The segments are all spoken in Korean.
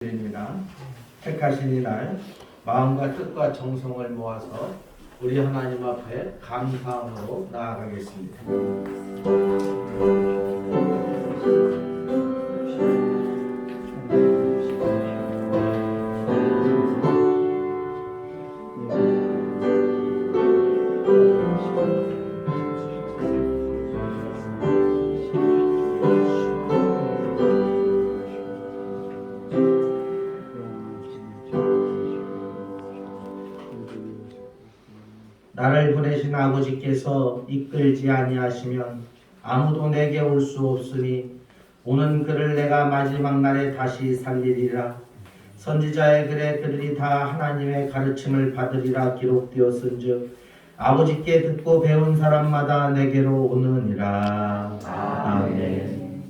입니다. 택하신 이날 마음과 뜻과 정성을 모아서 우리 하나님 앞에 감사함으로 나아가겠습니다. 나를 보내신 아버지께서 이끌지 아니하시면 아무도 내게 올 수 없으니 오는 그를 내가 마지막 날에 다시 살리리라. 선지자의 글에 그들이 다 하나님의 가르침을 받으리라 기록되었은즉 아버지께 듣고 배운 사람마다 내게로 오느니라. 아멘.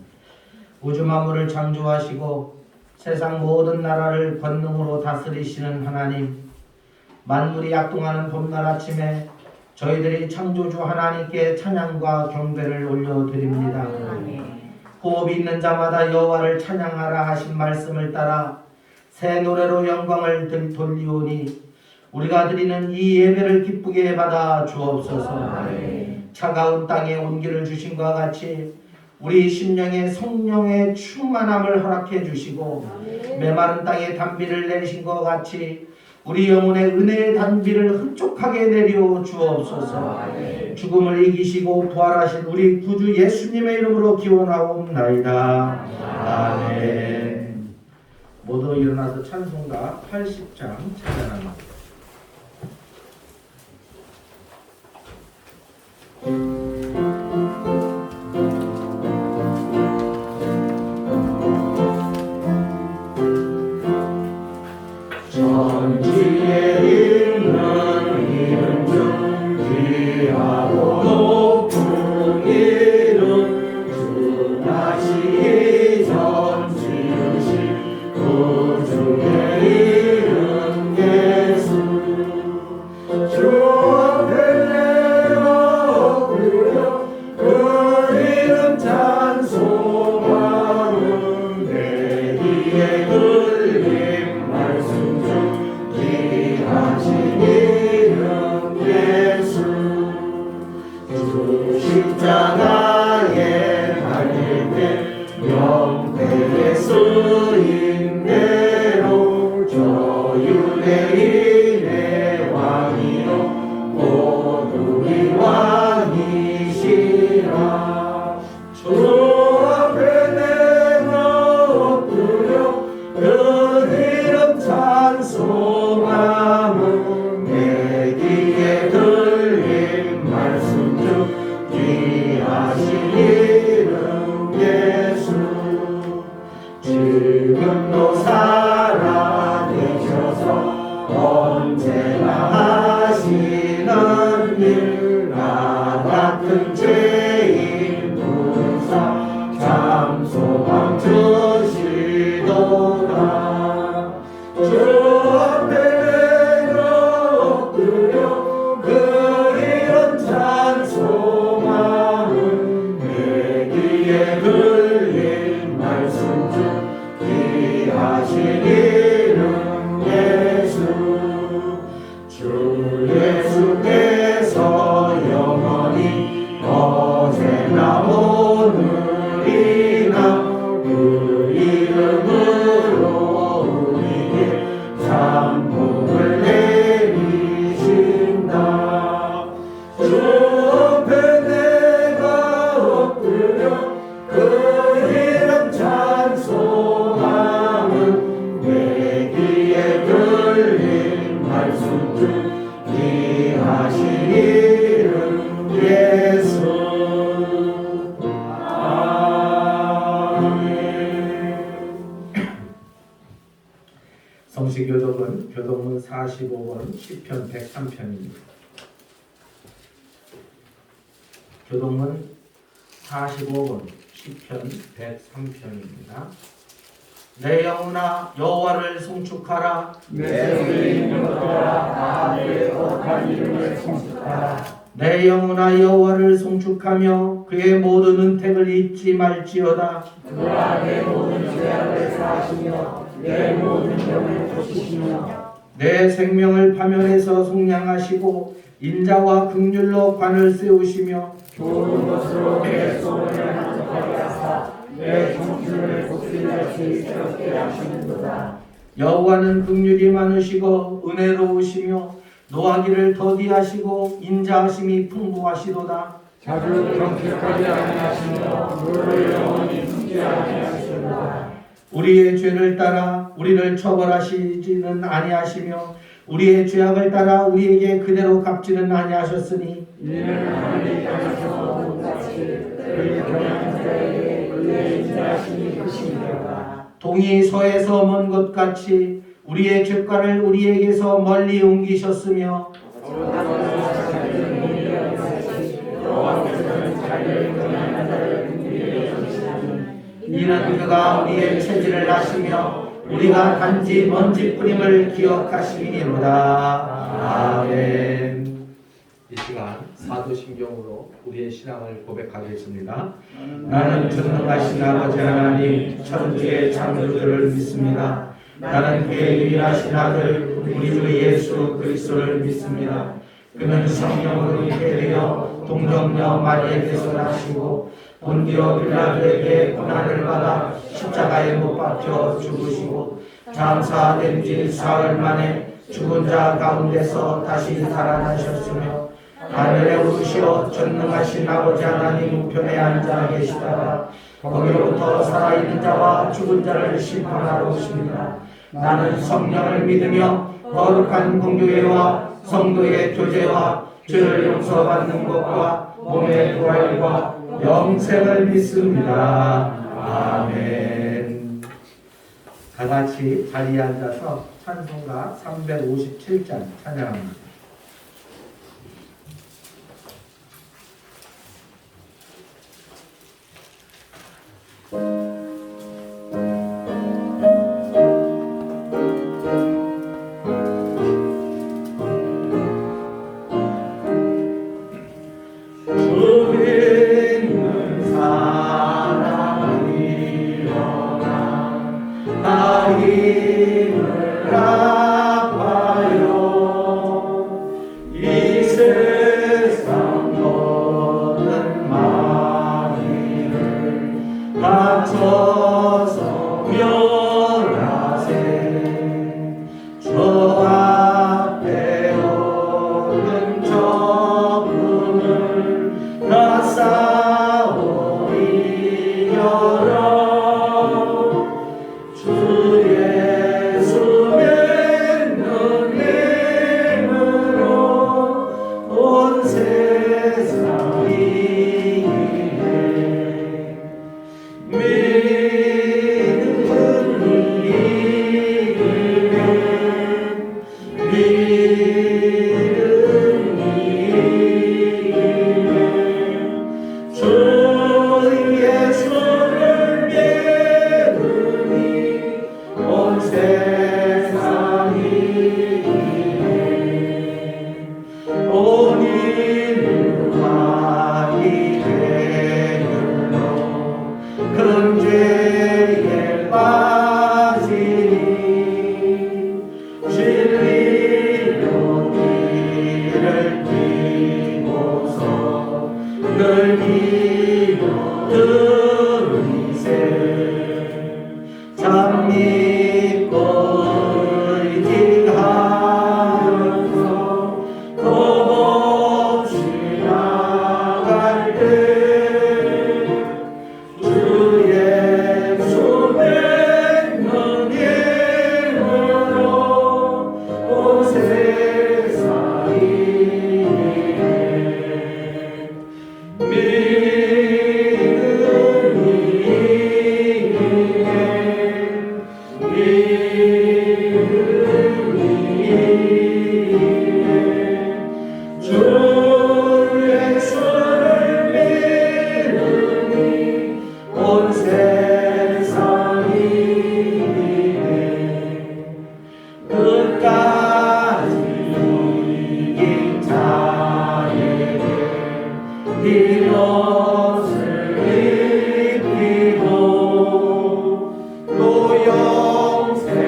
우주 만물을 창조하시고 세상 모든 나라를 권능으로 다스리시는 하나님, 만물이 약동하는 봄날 아침에 저희들이 창조주 하나님께 찬양과 경배를 올려드립니다. 호흡이 있는 자마다 여호와를 찬양하라 하신 말씀을 따라 새 노래로 영광을 돌리오니 우리가 드리는 이 예배를 기쁘게 받아 주옵소서. 차가운 땅에 온기를 주신 것과 같이 우리 심령에 성령의 충만함을 허락해 주시고 메마른 땅에 단비를 내리신 것과 같이 우리 영혼의 은혜의 단비를 흡족하게 내려 주옵소서. 죽음을 이기시고 부활하신 우리 구주 예수님의 이름으로 기원하옵나이다. 아멘. 모두 일어나서 찬송가 80장 찬양합니다. 천지에 있는 이름 중 귀하고 높은 이름 주 다시 전 지으신 구주의 이름 예수 주 앞에 내가 엎드려 그 이름 찬송하는 내 귀에 들린 말씀 귀하신 이름 예수 주 십자가에 달릴 때 명패에 쓰인 대로 저 유대인의 왕이요 모두의 왕이시라. 주 앞에 내가 엎드려 그 이름 찬송하는 내 귀에 들린 말씀 중 귀하신 이름 예수 지금도 살아계셔서 언제나 하시는 일 나 같은 죄인 부사 참 소망 주시도다. 주 앞에 내가 엎드려 그 이름 찬송하는 내 귀에 들린 말씀 중 귀하신 이름 예수 주 예수께서 영원히 어제나 오늘이나 그 이름으로 우리에게 상복을 내리신다. 주 앞에 내가 엎드려 그 이름 찬송하는 내 귀에 들린 말씀 중 귀하신 이름 예수. 성시교독은 교독문 45권 시편 103편입니다. 교독문 45권 시편 103편입니다. 내 영혼아 여호와를 송축하라. 내 이름으로라 나의 거룩한 이름을 송축하라. 내 영혼아 여호와를 송축하며 그의 모든 은택을 잊지 말지어다. 그가 내 모든 죄악을 사하시며 내 모든 병을 고치시며 내 생명을 파멸해서 속량하시고 인자와 긍휼로 관을 세우시며 좋은 것으로 내 소원을 만족하게 하사 내 청춘을 복수같이 새롭게 하시는도다. 여호와는 긍휼이 많으시고 은혜로우시며 노하기를 더디하시고 인자하심이 풍부하시도다. 자주 경쾌하지 아니하시며 너를 영원히 품지 아니하시도다. 우리의 죄를 따라 우리를 처벌하시지는 아니하시며 우리의 죄악을 따라 우리에게 그대로 갚지는 아니하셨으니 이는 하늘이 땅에서 못같이 그의 경향한 자에게 그의 인자하심이 크심이로다. 동이 서에서 먼 것 같이 우리의 죄가를 우리에게서 멀리 옮기셨으며 이는 그가 우리의 체질을 아시며 우리가 단지 먼지뿌림을 기억하심이로다. 아멘. 이 시간 사도신경으로 우리의 신앙을 고백하겠습니다. 나는 전능하신 아버지 하나님 천지의 창조주를 믿습니다. 나는 그의 유일하신 아들 우리 주 예수 그리스도를 믿습니다. 그는 성령으로 잉태되어 동정녀 마리아에게서 나시고 본디오 빌라도에게 고난을 받아 십자가에 못 박혀 죽으시고 장사된 지 사흘 만에 죽은 자 가운데서 다시 살아나셨으며 하늘에 오르시어 전능하신 아버지 하나님 우편에 앉아 계시다가 거기로부터 살아있는 자와 죽은 자를 심판하러 오십니다. 나는 성령을 믿으며 거룩한 공교회와 성도의 교제와 죄를 용서받는 것과 몸의 부활과 영생을 믿습니다. 아멘. 다 같이 자리에 앉아서 찬송가 357장 찬양합니다. 이것을 입히고 또 영생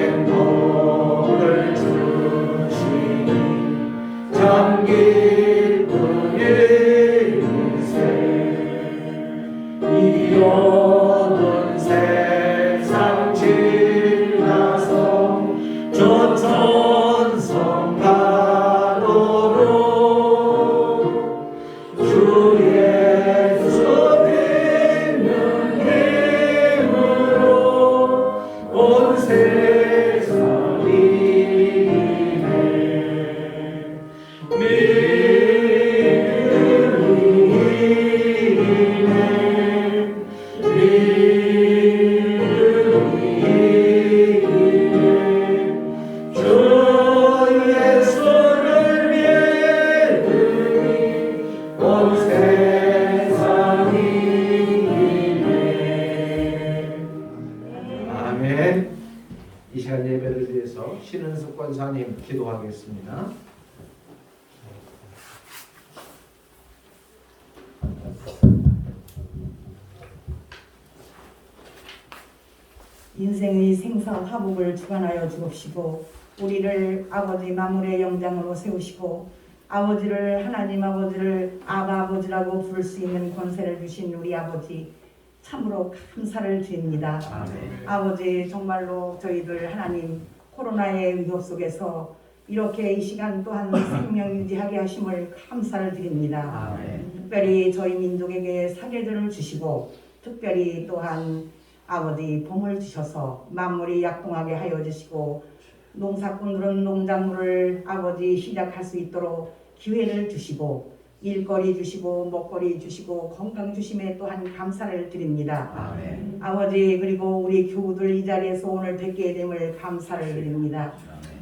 저희를 위해서 신은숙 권사님 기도하겠습니다. 인생의 생사 화복을 주관하여 주옵시고 우리를 아버지 만물의 영장으로 세우시고 아버지를 하나님 아버지를 아바 아버지라고 부를 수 있는 권세를 주신 우리 아버지 참으로 감사를 드립니다. 아멘. 아버지 정말로 저희들 하나님 코로나의 위기 속에서 이렇게 이 시간 또한 생명 유지하게 하심을 감사를 드립니다. 아멘. 특별히 저희 민족에게 사계절을 주시고 특별히 또한 아버지 봄을 주셔서 만물이 약동하게 하여 주시고 농사꾼들은 농작물을 아버지 시작할 수 있도록 기회를 주시고 일거리 주시고 먹거리 주시고 건강 주심에 또한 감사를 드립니다. 아멘. 아버지 그리고 우리 교우들 이 자리에서 오늘 뵙게 됨을 감사를 드립니다.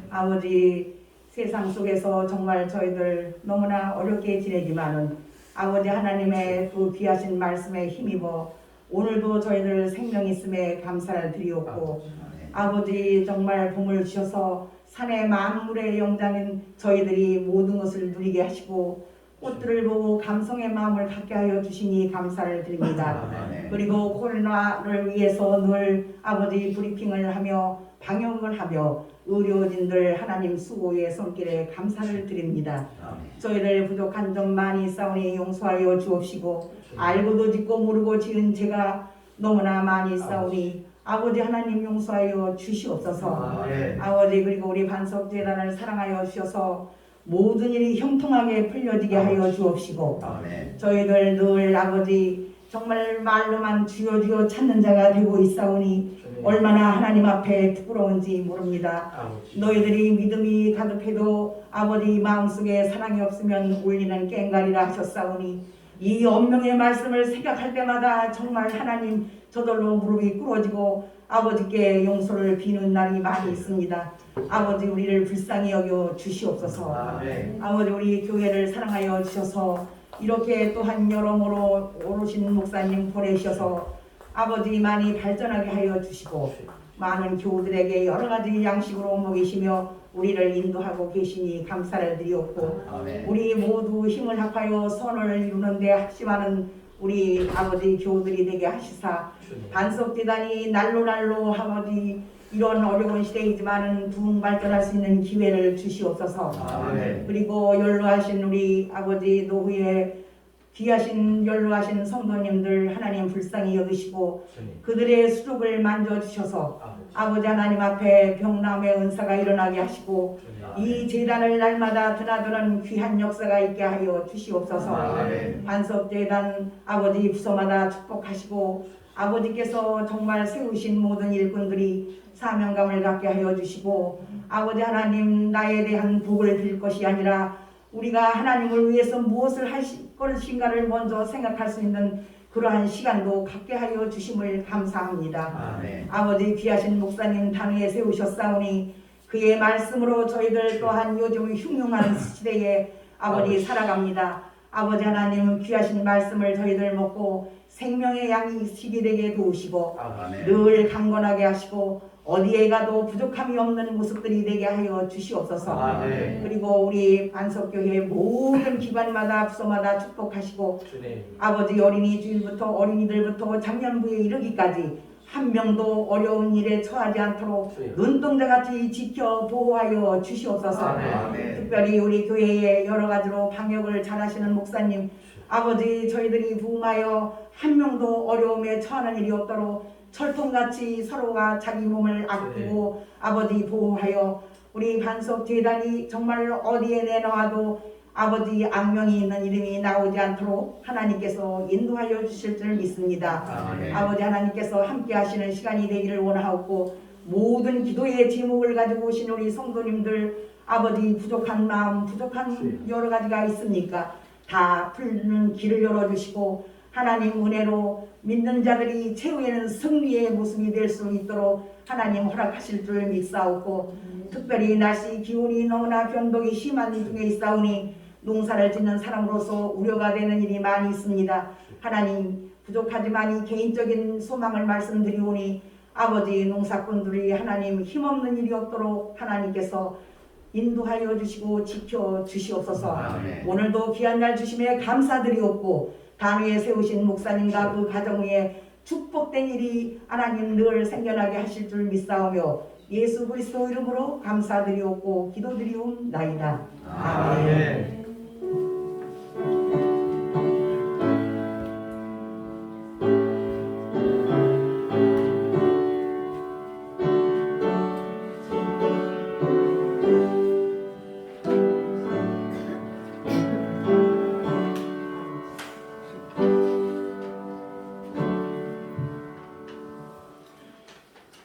아버지 세상 속에서 정말 저희들 너무나 어렵게 지내지만은 아버지 하나님의 그 귀하신 말씀에 힘입어 오늘도 저희들 생명 있음에 감사를 드리옵고 아버지 정말 봄을 주셔서 산의 만물의 영장인 저희들이 모든 것을 누리게 하시고 꽃들을 보고 감성의 마음을 갖게 하여 주시니 감사를 드립니다. 그리고 코로나를 위해서 늘 아버지 브리핑을 하며 방역을 하며 의료진들 하나님 수고의 손길에 감사를 드립니다. 저희들 부족한 점 많이 있사오니 용서하여 주옵시고 알고도 짓고 모르고 지은 죄가 너무나 많이 있사오니 아버지 하나님 용서하여 주시옵소서. 아버지 그리고 우리 반석재단을 사랑하여 주셔서 모든 일이 형통하게 풀려지게 하여 주옵시고 저희들 늘 아버지 정말 말로만 주여 주여 찾는 자가 되고 있사오니 얼마나 하나님 앞에 부끄러운지 모릅니다. 너희들이 믿음이 가득해도 아버지 마음속에 사랑이 없으면 울리는 꽹과리라 하셨사오니 이 엄명의 말씀을 생각할 때마다 정말 하나님 저절로 무릎이 꿇어지고 아버지께 용서를 비는 날이 많이 있습니다. 아버지 우리를 불쌍히 여겨 주시옵소서. 아버지 우리 교회를 사랑하여 주셔서 이렇게 또한 여러모로 오르신 목사님 보내셔서 아버지 많이 발전하게 하여 주시고 많은 교우들에게 여러 가지 양식으로 먹이시며 우리를 인도하고 계시니 감사를 드리옵고 우리 모두 힘을 합하여 선을 이루는데 합심하는 우리 아버지 교우들이 되게 하시사 반석재단이 날로 아버지 이런 어려운 시대이지만은 부흥 발전할 수 있는 기회를 주시옵소서. 그리고 연로하신 우리 아버지 노후에 귀하신 연로하신 성도님들 하나님 불쌍히 여기시고 그들의 수족을 만져주셔서 아버지 하나님 앞에 병남의 은사가 일어나게 하시고 이 재단을 날마다 드나드는 귀한 역사가 있게 하여 주시옵소서. 반석재단 아버지 부서마다 축복하시고 아버지께서 정말 세우신 모든 일꾼들이 사명감을 갖게 하여 주시고 아버지 하나님 나에 대한 복을 빌 것이 아니라 우리가 하나님을 위해서 무엇을 하실 것인가를 먼저 생각할 수 있는 그러한 시간도 갖게 하여 주심을 감사합니다. 아버지 귀하신 목사님 단위에 세우셨사오니 그의 말씀으로 저희들 또한 요즘 흉흉한 시대에 아버지 살아갑니다. 아버지 하나님 귀하신 말씀을 저희들 먹고 생명의 양이 시기 되게 도우시고 늘 강건하게 하시고 어디에 가도 부족함이 없는 모습들이 되게 하여 주시옵소서. 그리고 우리 반석교회 모든 기관마다 부서마다 축복하시고 아버지 어린이 주일부터 어린이들부터 작년부에 이르기까지 한 명도 어려운 일에 처하지 않도록 눈동자같이 지켜 보호하여 주시옵소서. 특별히 우리 교회에 여러 가지로 방역을 잘하시는 목사님 아버지 저희들이 부흥하여 한 명도 어려움에 처하는 일이 없도록 철통같이 서로가 자기 몸을 아끼고 아버지 보호하여 우리 반석재단이 정말 어디에 내놓아도 아버지 악명이 있는 이름이 나오지 않도록 하나님께서 인도하여 주실 줄 믿습니다. 아버지 하나님께서 함께 하시는 시간이 되기를 원하옵고 모든 기도의 제목을 가지고 오신 우리 성도님들 아버지 부족한 마음 부족한 여러 가지가 있습니까? 다 풀는 길을 열어주시고 하나님 은혜로 믿는 자들이 최후에는 승리의 모습이 될 수 있도록 하나님 허락하실 줄 믿사옵고 특별히 날씨 기온이 너무나 변동이 심한 중에 있사오니 농사를 짓는 사람으로서 우려가 되는 일이 많이 있습니다. 하나님 부족하지만 이 개인적인 소망을 말씀드리오니 아버지 농사꾼들이 하나님 힘없는 일이 없도록 하나님께서 인도하여 주시고 지켜 주시옵소서. 아멘. 오늘도 귀한 날 주심에 감사드리옵고 단위에 세우신 목사님과 그 가정 위에 축복된 일이 하나님 늘 생겨나게 하실 줄 믿사오며 예수 그리스도 이름으로 감사드리옵고 기도드리옵나이다. 아멘.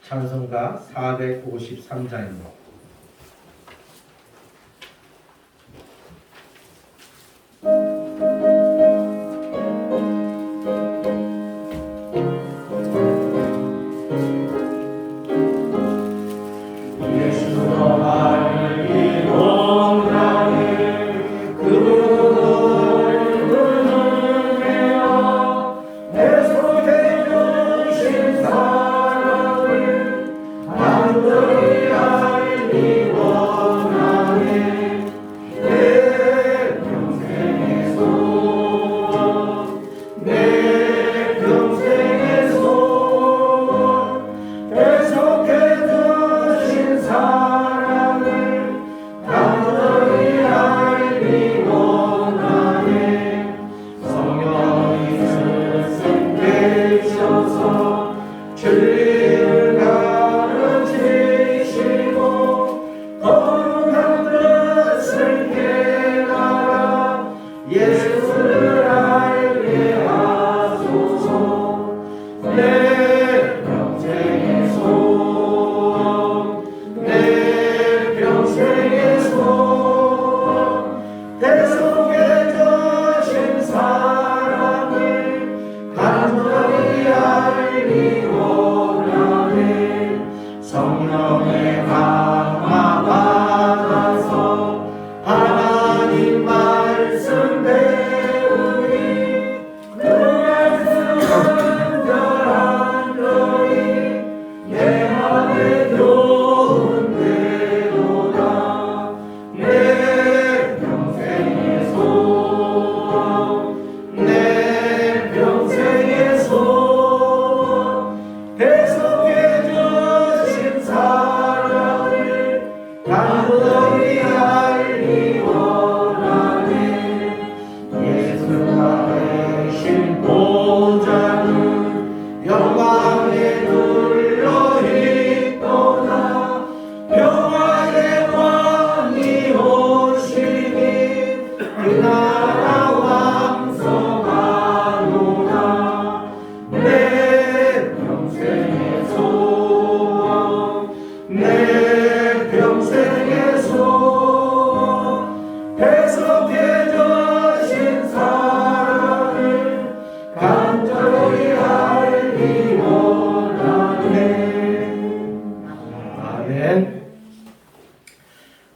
찬송가 453장입니다.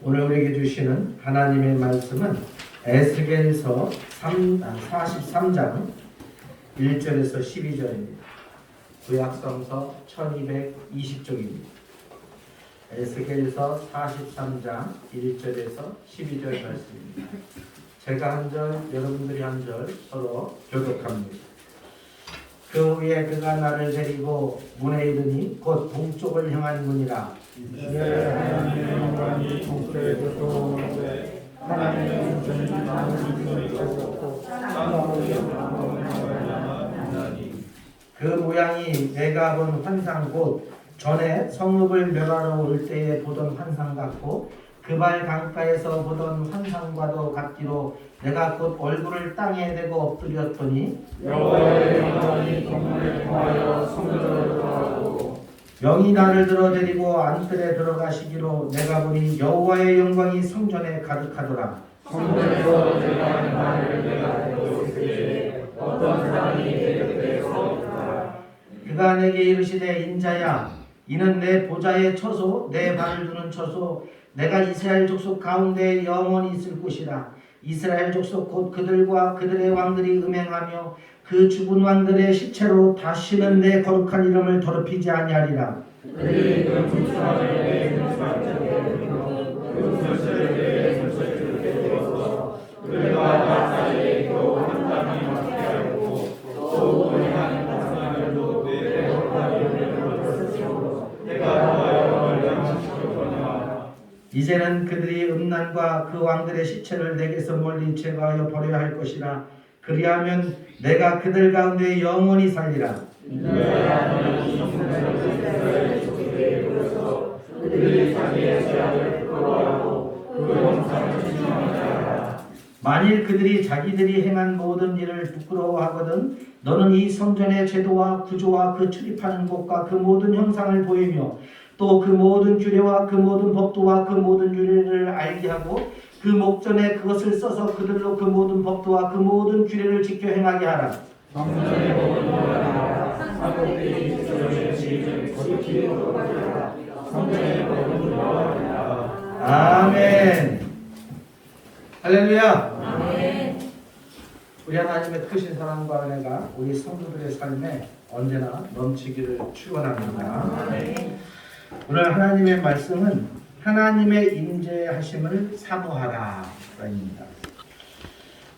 오늘 우리에게 주시는 하나님의 말씀은 에스겔서 43장 1절에서 12절입니다. 구약성서 1220쪽입니다. 에스겔서 43장 1절에서 12절 말씀입니다. 제가 한 절, 여러분들이 한 절 서로 교독합니다. 그 후에 그가 나를 데리고 문에 이르니 곧 동쪽을 향한 문이라. 하나님의 영광이 동쪽에서 들어오는데 하나님의 영광이 많은 것을 가졌고 아무의 영광을 하나니 그 모양이 내가 본 환상 곧 전에 성읍을 멸하러 올 때에 보던 환상 같고 그발 강가에서 보던 환상과도 같기로 내가 곧 얼굴을 땅에 대고 엎드렸더니 여호와의 영광이 건물에 통하여 성전으로 들어가고 영이 나를 들어 데리고 안뜰에 들어가시기로 내가 보니 여호와의 영광이 성전에 가득하더라. 성전에서 내가 나를 내가 보고 있으니 어떤 사람이 내 곁에 서었다. 그가 내게 이르시되 인자야 이는 내 보좌의 처소 내 발을 두는 처소 내가 이스라엘 족속 가운데 영원히 있을 곳이라. 이스라엘 족속 곧 그들과 그들의 왕들이 음행하며 그 죽은 왕들의 시체로 다시는 내 거룩한 이름을 더럽히지 아니하리라. 그들이 그 불쌍하게 내 그 설치를 내 설치를 깨뜨려서 그들과 나 사이에 겨우 한 땀이 맞게 하였고 또 은행하는 당사자들도 내 거룩한 이름을 더럽히고 내가 너의 영을 멸망시켰거니와 이제는 그들이 음란과 그 왕들의 시체를 내게서 멀리 제거하여 버려야 할 것이라. 그리하면 내가 그들 가운데 영원히 살리라. 그들이 자기의 죄악을 부끄러워하고 그 영상을 신청하라. 만일 그들이 자기들이 행한 모든 일을 부끄러워하거든 너는 이 성전의 제도와 구조와 그 출입하는 곳과 그 모든 형상을 보이며 또 그 모든 규례와 그 모든 법도와 그 모든 규례를 알게 하고 그 목전에 그것을 써서 그들로 그 모든 법도와 그 모든 규례를 지켜 행하게 하라. 성전의 법을 보아라. 사도들이 이스라엘의 지위를 거룩히 여기라. 성전의 법을 보아라. 아멘. 할렐루야. 아멘. 우리 하나님의 크신 사랑과 은혜가 우리 성도들의 삶에 언제나 넘치기를 축원합니다. 오늘 하나님의 말씀은 하나님의 임재하심을 사모하라입니다.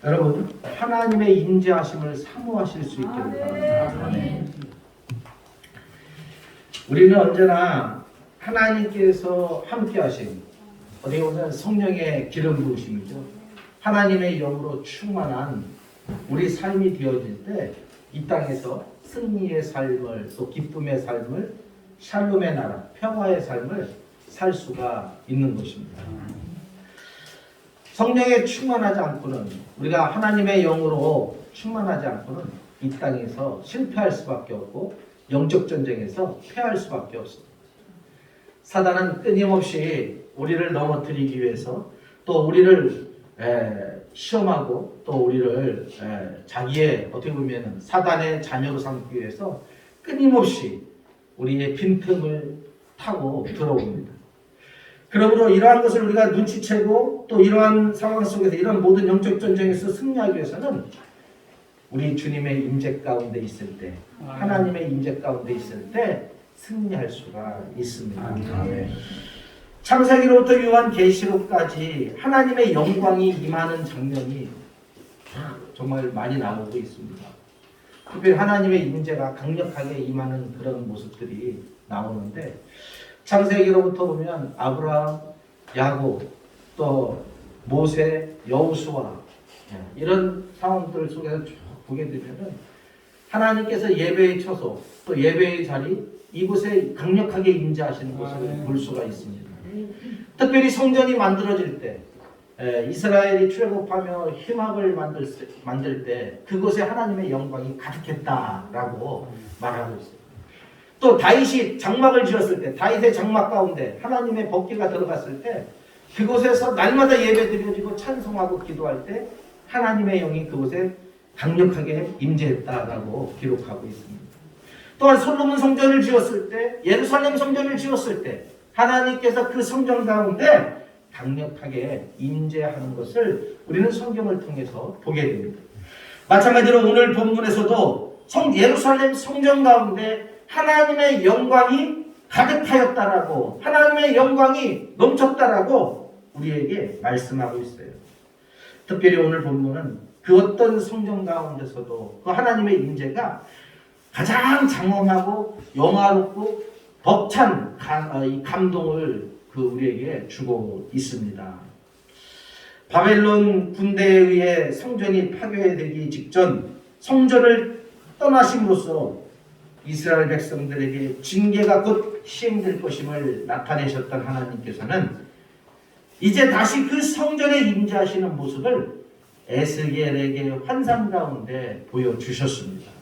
여러분, 하나님의 임재하심을 사모하실 수 있기를 바랍니다. 우리는 언제나 하나님께서 함께하신 어디 보면 성령의 기름 부으심이죠. 하나님의 영으로 충만한 우리 삶이 되어질 때 이 땅에서 승리의 삶을 또 기쁨의 삶을 샬롬의 나라, 평화의 삶을 살 수가 있는 것입니다. 성령에 충만하지 않고는 우리가 하나님의 영으로 충만하지 않고는 이 땅에서 실패할 수밖에 없고 영적 전쟁에서 패할 수밖에 없습니다. 사단은 끊임없이 우리를 넘어뜨리기 위해서 또 우리를 시험하고 또 우리를 자기의 어떻게 보면 사단의 자녀로 삼기 위해서 끊임없이 우리의 빈틈을 타고 들어옵니다. 그러므로 이러한 것을 우리가 눈치채고 또 이러한 상황 속에서 이런 모든 영적 전쟁에서 승리하기 위해서는 우리 주님의 임재 가운데 있을 때 하나님의 임재 가운데 있을 때 승리할 수가 있습니다. 아멘. 창세기로부터 요한계시록까지 하나님의 영광이 임하는 장면이 정말 많이 나오고 있습니다. 특별히 하나님의 임재가 강력하게 임하는 그런 모습들이 나오는데 창세기로부터 보면 아브라함, 야곱, 또 모세, 여호수아 이런 상황들 속에서 쭉 보게 되면은 하나님께서 예배의 처소 또 예배의 자리 이곳에 강력하게 임재하시는 것을 볼 수가 있습니다. 특별히 성전이 만들어질 때 이스라엘이 출애굽하며 희막을 만들 때 그곳에 하나님의 영광이 가득했다라고 말하고 있어요. 또 다윗이 장막을 지었을 때 다윗의 장막 가운데 하나님의 법궤가 들어갔을 때 그곳에서 날마다 예배드려지고 찬송하고 기도할 때 하나님의 영이 그곳에 강력하게 임재했다라고 기록하고 있습니다. 또한 솔로몬 성전을 지었을 때 예루살렘 성전을 지었을 때 하나님께서 그 성전 가운데 강력하게 임재하는 것을 우리는 성경을 통해서 보게 됩니다. 마찬가지로 오늘 본문에서도 예루살렘 성전 가운데 하나님의 영광이 가득하였다라고 하나님의 영광이 넘쳤다라고 우리에게 말씀하고 있어요. 특별히 오늘 본문은 그 어떤 성전 가운데서도 그 하나님의 임재가 가장 장엄하고 영화롭고 벅찬 감동을 우리에게 주고 있습니다. 바벨론 군대에 의해 성전이 파괴되기 직전 성전을 떠나심으로써 이스라엘 백성들에게 징계가 곧 시행될 것임을 나타내셨던 하나님께서는 이제 다시 그 성전에 임재하시는 모습을 에스겔에게 환상 가운데 보여주셨습니다.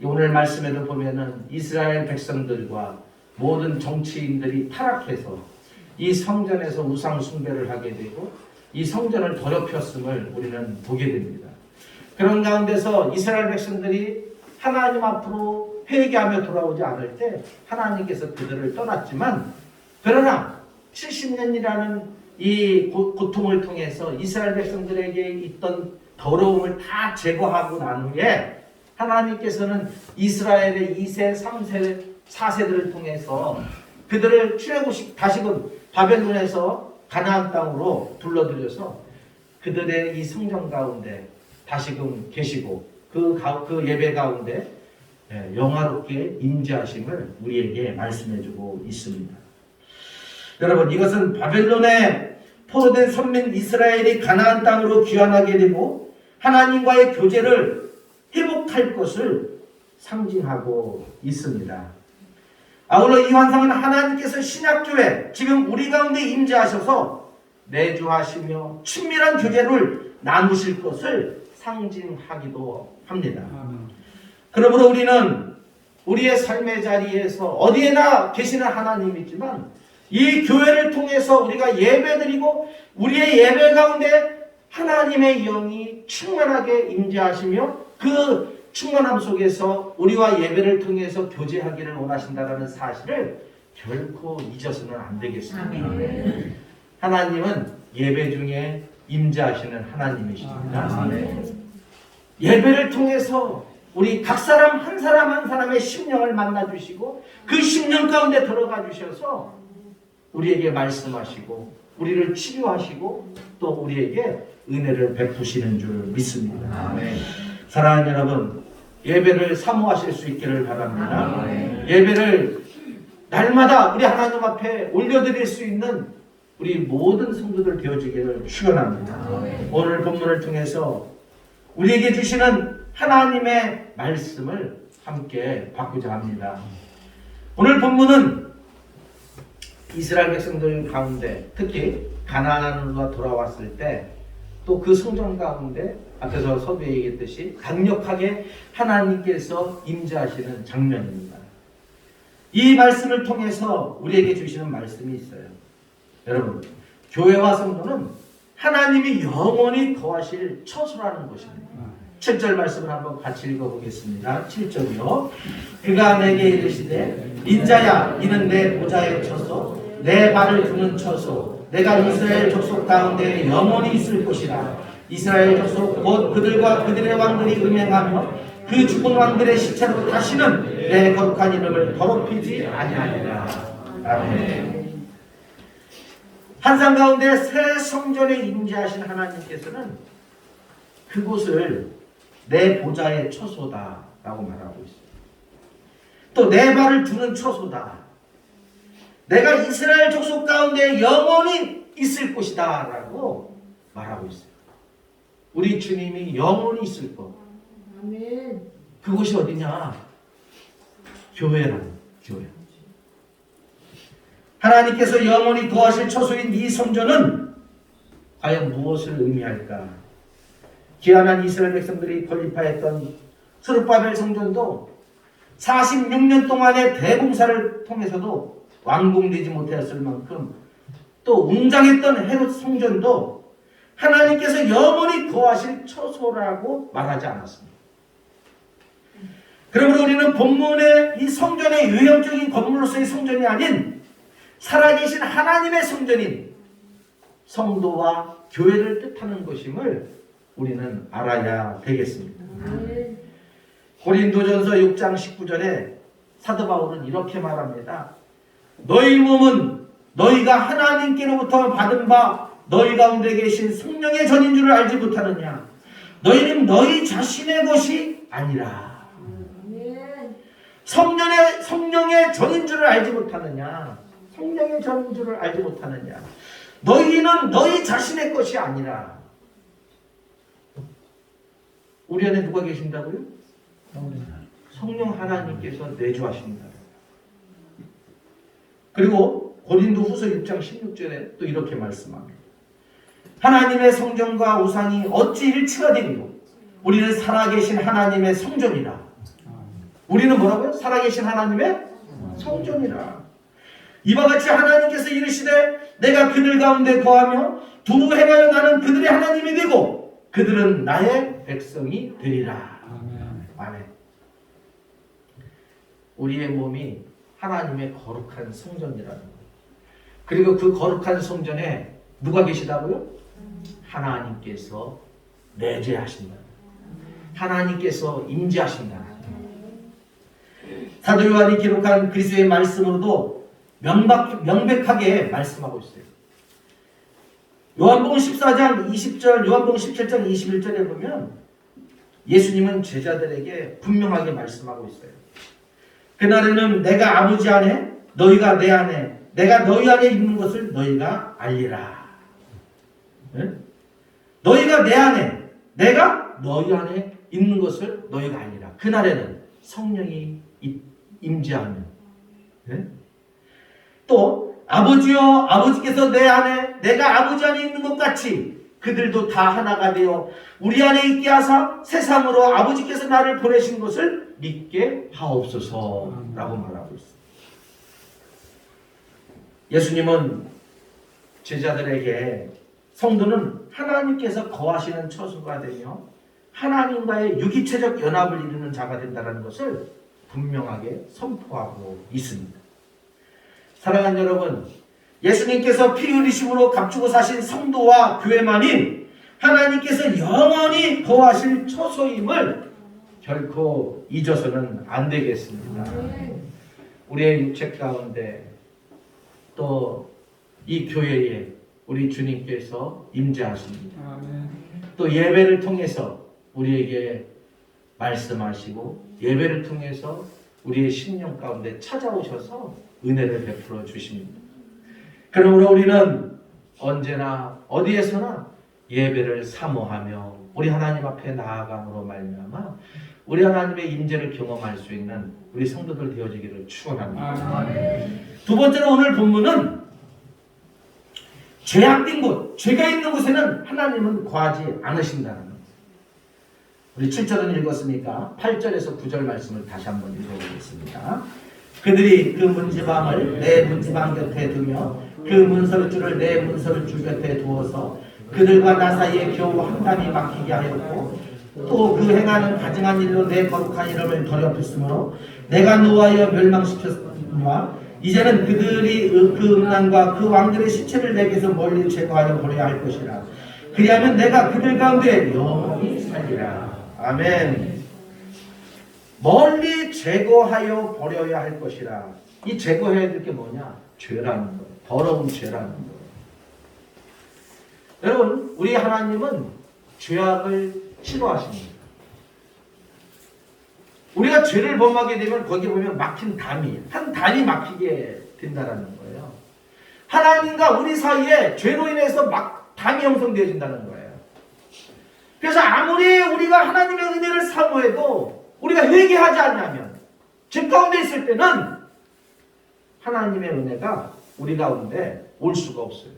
오늘 말씀에도 보면은 이스라엘 백성들과 모든 정치인들이 타락해서 이 성전에서 우상 숭배를 하게 되고 이 성전을 더럽혔음을 우리는 보게 됩니다. 그런 가운데서 이스라엘 백성들이 하나님 앞으로 회개하며 돌아오지 않을 때 하나님께서 그들을 떠났지만 그러나 70년이라는 이 고통을 통해서 이스라엘 백성들에게 있던 더러움을 다 제거하고 난 후에 하나님께서는 이스라엘의 2세, 3세, 4세들을 통해서 그들을 출애굽시 다시금 바벨론에서 가나안 땅으로 불러들여서 그들의 이 성전 가운데 다시금 계시고 그 예배 가운데 영화롭게 임재하심을 우리에게 말씀해주고 있습니다. 여러분, 이것은 바벨론에 포로된 선민 이스라엘이 가나안 땅으로 귀환하게 되고 하나님과의 교제를 회복할 것을 상징하고 있습니다. 아울러 이 환상은 하나님께서 신약교회 지금 우리 가운데 임재하셔서 내주하시며 친밀한 교제를 나누실 것을 상징하기도 합니다. 그러므로 우리는 우리의 삶의 자리에서 어디에나 계시는 하나님이지만 이 교회를 통해서 우리가 예배드리고 우리의 예배 가운데 하나님의 영이 충만하게 임재하시며 그 충만함 속에서 우리와 예배를 통해서 교제하기를 원하신다는 사실을 결코 잊어서는 안 되겠습니다. 아멘. 하나님은 예배 중에 임재하시는 하나님이십니다. 예배를 통해서 우리 각 사람 한 사람 한 사람의 심령을 만나 주시고 그 심령 가운데 들어가 주셔서 우리에게 말씀하시고 우리를 치료하시고 또 우리에게 은혜를 베푸시는 줄 믿습니다. 아멘. 사랑하는 여러분, 예배를 사모하실 수 있기를 바랍니다. 예배를 날마다 우리 하나님 앞에 올려드릴 수 있는 우리 모든 성도들 되어지기를 축원합니다. 오늘 본문을 통해서 우리에게 주시는 하나님의 말씀을 함께 받고자 합니다. 오늘 본문은 이스라엘 백성들 가운데 특히 가나안으로 돌아왔을 때 또 그 성전 가운데 앞에서 서두에 얘기했듯이 강력하게 하나님께서 임재하시는 장면입니다. 이 말씀을 통해서 우리에게 주시는 말씀이 있어요. 여러분, 교회와 성도는 하나님이 영원히 거하실 처소라는 것입니다. 7절 말씀을 한번 같이 읽어보겠습니다. 7절이요. 그가 내게 이르시되 인자야 이는 내 보좌의 처소 내 발을 두는 처소 내가 이스라엘 족속 가운데 영원히 있을 것이라. 이스라엘 족속 곧 그들과 그들의 왕들이 음행하며 그 죽은 왕들의 시체로 다시는 내 거룩한 이름을 더럽히지 아니하리라. 아멘. 환상 가운데 새 성전에 임재하신 하나님께서는 그곳을 내 보좌의 처소다라고 말하고 있어요. 또 내 발을 두는 처소다. 내가 이스라엘 족속 가운데 영원히 있을 곳이다 라고 말하고 있어요. 우리 주님이 영원히 있을 곳. 그곳이 어디냐? 교회라는 교회. 하나님께서 영원히 거하실 처소인 이 성전은 과연 무엇을 의미할까? 귀환한 이스라엘 백성들이 건립하였던 스룹바벨 성전도 46년 동안의 대봉사를 통해서도 완공되지 못하였을 만큼 또 웅장했던 헤롯 성전도 하나님께서 영원히 거하실 처소라고 말하지 않았습니다. 그러므로 우리는 본문의 이 성전의 유형적인 건물로서의 성전이 아닌 살아계신 하나님의 성전인 성도와 교회를 뜻하는 것임을 우리는 알아야 되겠습니다. 고린도전서 6장 19절에 사도 바울은 이렇게 말합니다. 너희 몸은 너희가 하나님께로부터 받은 바 너희 가운데 계신 성령의 전인 줄을 알지 못하느냐. 너희는 너희 자신의 것이 아니라 성령의 전인 줄을 알지 못하느냐. 성령의 전인 줄을 알지 못하느냐. 너희는 너희 자신의 것이 아니라. 우리 안에 누가 계신다고요? 성령 하나님께서 내주하십니다. 그리고 고린도 후서 6장 16절에 또 이렇게 말씀합니다. 하나님의 성전과 우상이 어찌 일치가 되리요? 우리는 살아계신 하나님의 성전이라. 우리는 뭐라고요? 살아계신 하나님의 성전이라. 이와 같이 하나님께서 이르시되 내가 그들 가운데 거하며 두루 행하여 나는 그들의 하나님이 되고 그들은 나의 백성이 되리라. 아멘. 우리의 몸이 하나님의 거룩한 성전이라는 것. 그리고 그 거룩한 성전에 누가 계시다고요? 하나님께서 내재하신다. 하나님께서 임재하신다. 사도 요한이 기록한 그리스도의 말씀으로도 명백하게 말씀하고 있어요. 요한복음 14장 20절, 요한복음 17장 21절에 보면 예수님은 제자들에게 분명하게 말씀하고 있어요. 그날에는 내가 아버지 안에, 너희가 내 안에, 내가 너희 안에 있는 것을 너희가 알리라. 네? 너희가 내 안에, 내가 너희 안에 있는 것을 너희가 알리라. 그날에는 성령이 임재하면, 네? 또 아버지여, 아버지께서 내 안에, 내가 아버지 안에 있는 것 같이 그들도 다 하나가 되어 우리 안에 있게 하사 세상으로 아버지께서 나를 보내신 것을 믿게 하옵소서라고 말하고 있습니다. 예수님은 제자들에게 성도는 하나님께서 거하시는 처소가 되며 하나님과의 유기체적 연합을 이루는 자가 된다는 것을 분명하게 선포하고 있습니다. 사랑하는 여러분, 예수님께서 피 흘리심으로 값주고 사신 성도와 교회만이 하나님께서 영원히 거하실 처소임을 결코 잊어서는 안 되겠습니다. 우리의 육체 가운데 또 이 교회에 우리 주님께서 임재하십니다. 또 예배를 통해서 우리에게 말씀하시고 예배를 통해서 우리의 심령 가운데 찾아오셔서 은혜를 베풀어 주십니다. 그러므로 우리는 언제나 어디에서나 예배를 사모하며 우리 하나님 앞에 나아감으로 말미암아 우리 하나님의 임재를 경험할 수 있는 우리 성도들 되어지기를 축원합니다. 두 번째로 오늘 본문은 죄악된 곳, 죄가 있는 곳에는 하나님은 거하지 않으신다는 것. 우리 7절은 읽었으니까 8절에서 9절 말씀을 다시 한번 읽어보겠습니다. 그들이 그 문지방을 내 문지방 곁에 두며 그 문설주를 내 문설주 곁에 두어서 그들과 나 사이에 겨우 한 땀이 막히게 하였고 또 그 행하는 가증한 일로 내 거룩한 이름을 더럽혔으므로 내가 노하여 멸망시켰으나 이제는 그들이 그 음란과 그 왕들의 시체를 내게서 멀리 제거하여 버려야 할 것이라. 그리하면 내가 그들 가운데 영원히 살리라. 아멘. 멀리 제거하여 버려야 할 것이라. 이 제거해야 될 게 뭐냐? 죄라는 거예요. 더러운 죄라는 거예요. 여러분, 우리 하나님은 죄악을 싫어하십니다. 우리가 죄를 범하게 되면 거기 보면 막힌 담이, 한 담이 막히게 된다는 거예요. 하나님과 우리 사이에 죄로 인해서 담이 형성되어진다는 거예요. 그래서 아무리 우리가 하나님의 은혜를 사모해도 우리가 회개하지 않냐면 죄 가운데 있을 때는 하나님의 은혜가 우리 가운데 올 수가 없어요.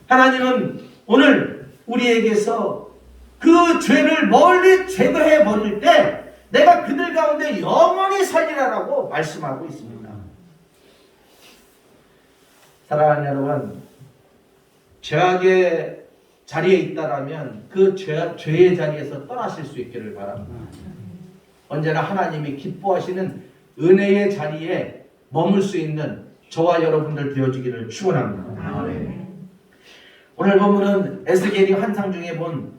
하나님은 오늘 우리에게서 그 죄를 멀리 제거해 버릴 때 내가 그들 가운데 영원히 살리라라고 말씀하고 있습니다. 사랑하는 여러분, 죄악의 자리에 있다라면 그 죄의 자리에서 떠나실 수 있기를 바랍니다. 언제나 하나님이 기뻐하시는 은혜의 자리에 머물 수 있는 저와 여러분들 되어주기를 축원합니다. 오늘 본문은 에스겔이 환상 중에 본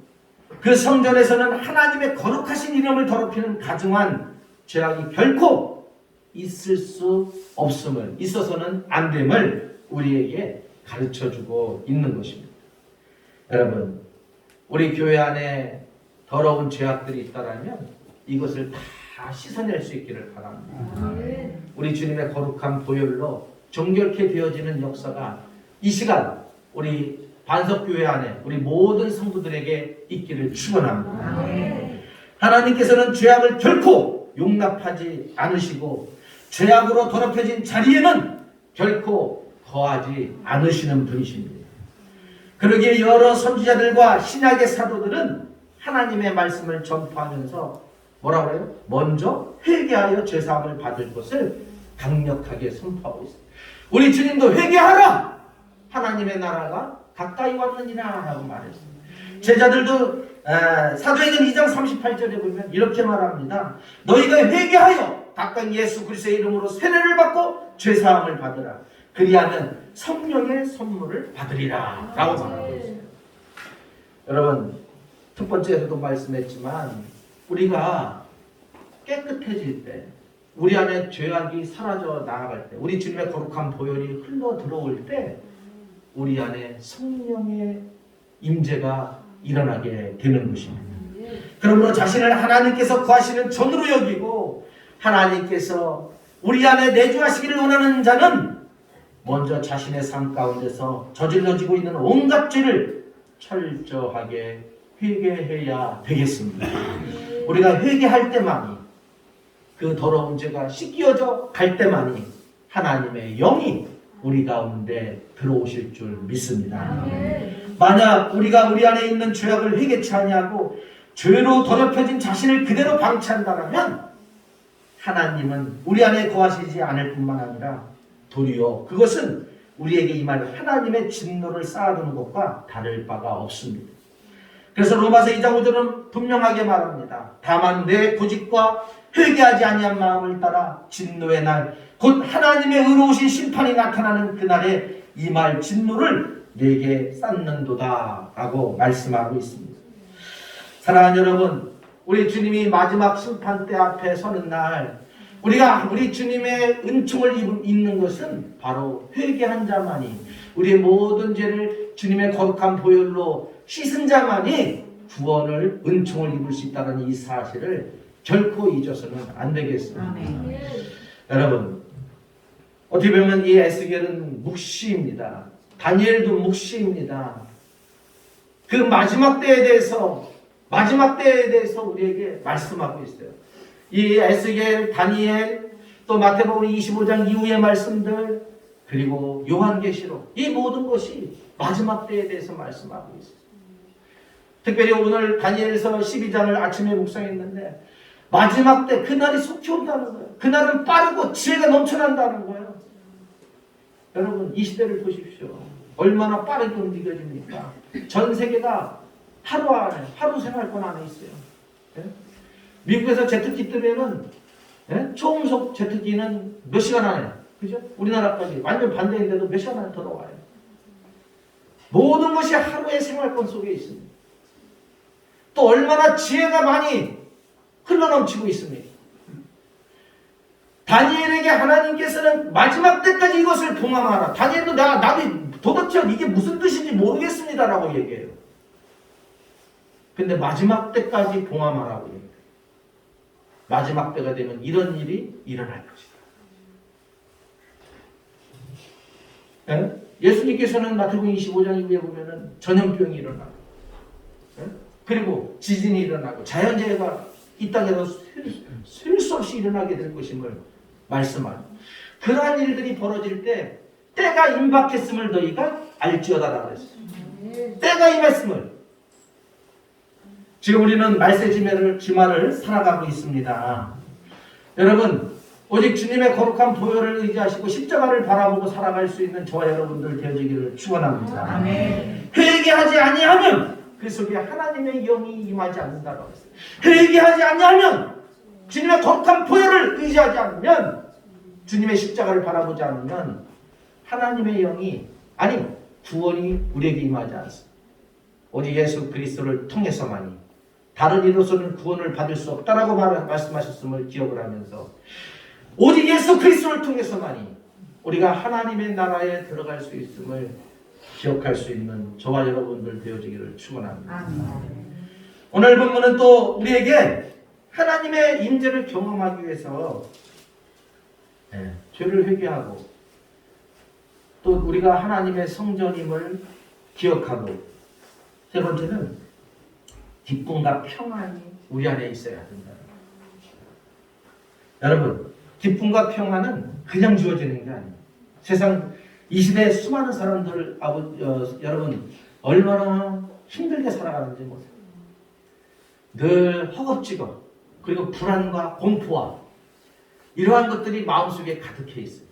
그 성전에서는 하나님의 거룩하신 이름을 더럽히는 가증한 죄악이 결코 있을 수 없음을, 있어서는 안 됨을 우리에게 가르쳐주고 있는 것입니다. 여러분, 우리 교회 안에 더러운 죄악들이 있다라면 이것을 다 씻어낼 수 있기를 바랍니다. 우리 주님의 거룩한 보혈로 정결케 되어지는 역사가 이 시간 우리 반석교회 안에 우리 모든 성도들에게 있기를 축원합니다. 하나님께서는 죄악을 결코 용납하지 않으시고 죄악으로 더럽혀진 자리에는 결코 거하지 않으시는 분이십니다. 그러기에 여러 선지자들과 신약의 사도들은 하나님의 말씀을 전파하면서 뭐라고 해요? 먼저 회개하여 죄사함을 받을 것을 강력하게 선포하고 있습니다. 우리 주님도 회개하라! 하나님의 나라가 가까이 왔느니라 라고 말했습니다. 제자들도 사도행전 2장 38절에 보면 이렇게 말합니다. 너희가 회개하여 각각 예수 그리스도의 이름으로 세례를 받고 죄사함을 받으라. 그리하면 성령의 선물을 받으리라 라고 말하고 있어요. 여러분, 첫 번째에서도 말씀했지만 우리가 깨끗해질 때, 우리 안에 죄악이 사라져 나아갈 때, 우리 주님의 거룩한 보혈이 흘러 들어올 때 우리 안에 성령의 임재가 일어나게 되는 것입니다. 그러므로 자신을 하나님께서 구하시는 존으로 여기고 하나님께서 우리 안에 내주하시기를 원하는 자는 먼저 자신의 삶 가운데서 저질러지고 있는 온갖 죄를 철저하게 회개해야 되겠습니다. 우리가 회개할 때만이, 그 더러운 죄가 씻겨져 갈 때만이 하나님의 영이 우리 가운데 들어오실 줄 믿습니다. 만약 우리가 우리 안에 있는 죄악을 회개치 아니하고 죄로 더럽혀진 자신을 그대로 방치한다면 하나님은 우리 안에 거하시지 않을 뿐만 아니라 도리어 그것은 우리에게 임할 하나님의 진노를 쌓아두는 것과 다를 바가 없습니다. 그래서 로마서 2장 5절은 분명하게 말합니다. 다만 내 고집과 회개하지 아니한 마음을 따라 진노의 날, 곧 하나님의 의로우신 심판이 나타나는 그날에 임할 진노를 내게 쌓는도다 라고 말씀하고 있습니다. 사랑하는 여러분, 우리 주님이 마지막 심판대 앞에 서는 날 우리가 우리 주님의 은총을 입는 것은 바로 회개한 자만이, 우리의 모든 죄를 주님의 거룩한 보혈로 씻은 자만이 구원을, 은총을 입을 수 있다는 이 사실을 결코 잊어서는 안 되겠습니다. 여러분, 어떻게 보면 이 에스겔은 묵시입니다. 다니엘도 묵시입니다. 그 마지막 때에 대해서 우리에게 말씀하고 있어요. 이 에스겔, 다니엘, 또 마태복음 25장 이후의 말씀들, 그리고 요한계시록, 이 모든 것이 마지막 때에 대해서 말씀하고 있어요. 특별히 오늘 다니엘서 12장을 아침에 묵상했는데 마지막 때 그날이 속히 온다는 거예요. 그날은 빠르고 지혜가 넘쳐난다는 거예요. 여러분, 이 시대를 보십시오. 얼마나 빠르게 움직여집니까? 전 세계가 하루 생활권 안에 있어요. 예? 미국에서 제트기 뜨면은, 예? 초음속 제트기는 몇 시간 안에, 그죠? 우리나라까지 완전 반대인데도 몇 시간 안에 들어와요. 모든 것이 하루의 생활권 속에 있습니다. 또 얼마나 지혜가 많이 흘러넘치고 있습니다. 다니엘에게 하나님께서는 마지막 때까지 이것을 봉함하라. 다니엘도 나도 도대체 이게 무슨 뜻인지 모르겠습니다라고 얘기해요. 근데 마지막 때까지 봉함하라고 얘기해요. 마지막 때가 되면 이런 일이 일어날 것이다. 예? 예수님께서는 마태복음 25장 이후에 보면은 전염병이 일어나고, 예? 그리고 지진이 일어나고 자연재해가 이 땅에서 셀 수 없이 일어나게 될 것임을 말씀하고, 그러한 일들이 벌어질 때 때가 임박했음을 너희가 알지어다라고 했어요. 때가 임했음을. 지금 우리는 말세 지만을 살아가고 있습니다. 여러분, 오직 주님의 거룩한 보혈을 의지하시고 십자가를 바라보고 살아갈 수 있는 저와 여러분들 되어지기를 축원합니다. 회개하지 아니하면 그 속에 하나님의 영이 임하지 않는다고 했어요. 회개하지 아니하면, 주님의 거룩한 보혈을 의지하지 않으면, 주님의 십자가를 바라보지 않으면 하나님의 영이, 아니 구원이 우리에게 임하지 않습니다. 오직 예수 그리스도를 통해서만이, 다른 이로서는 구원을 받을 수 없다라고 말씀하셨음을 기억을 하면서 오직 예수 그리스도를 통해서만이 우리가 하나님의 나라에 들어갈 수 있음을 기억할 수 있는 저와 여러분들 되어지기를 축원합니다. 오늘 본문은 또 우리에게 하나님의 임재를 경험하기 위해서 죄를 회개하고 또 우리가 하나님의 성전임을 기억하고, 세 번째는 기쁨과 평안이 우리 안에 있어야 된다. 여러분, 기쁨과 평안은 그냥 주어지는 게 아니에요. 세상 이 시대에 수많은 사람들, 여러분 얼마나 힘들게 살아가는지 보세요. 늘 허겁지겁, 그리고 불안과 공포와 이러한 것들이 마음속에 가득해 있어요.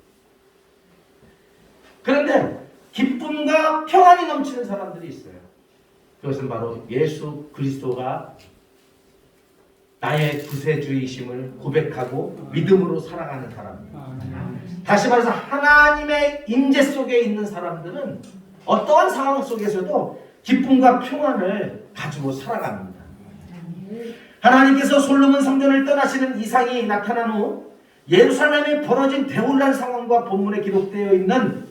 그런데 기쁨과 평안이 넘치는 사람들이 있어요. 그것은 바로 예수 그리스도가 나의 구세주이심을 고백하고 믿음으로 살아가는 사람입니다. 다시 말해서 하나님의 임재 속에 있는 사람들은 어떠한 상황 속에서도 기쁨과 평안을 가지고 살아갑니다. 하나님께서 솔로몬 성전을 떠나시는 이상이 나타난 후 예루살렘에 벌어진 대혼란 상황과 본문에 기록되어 있는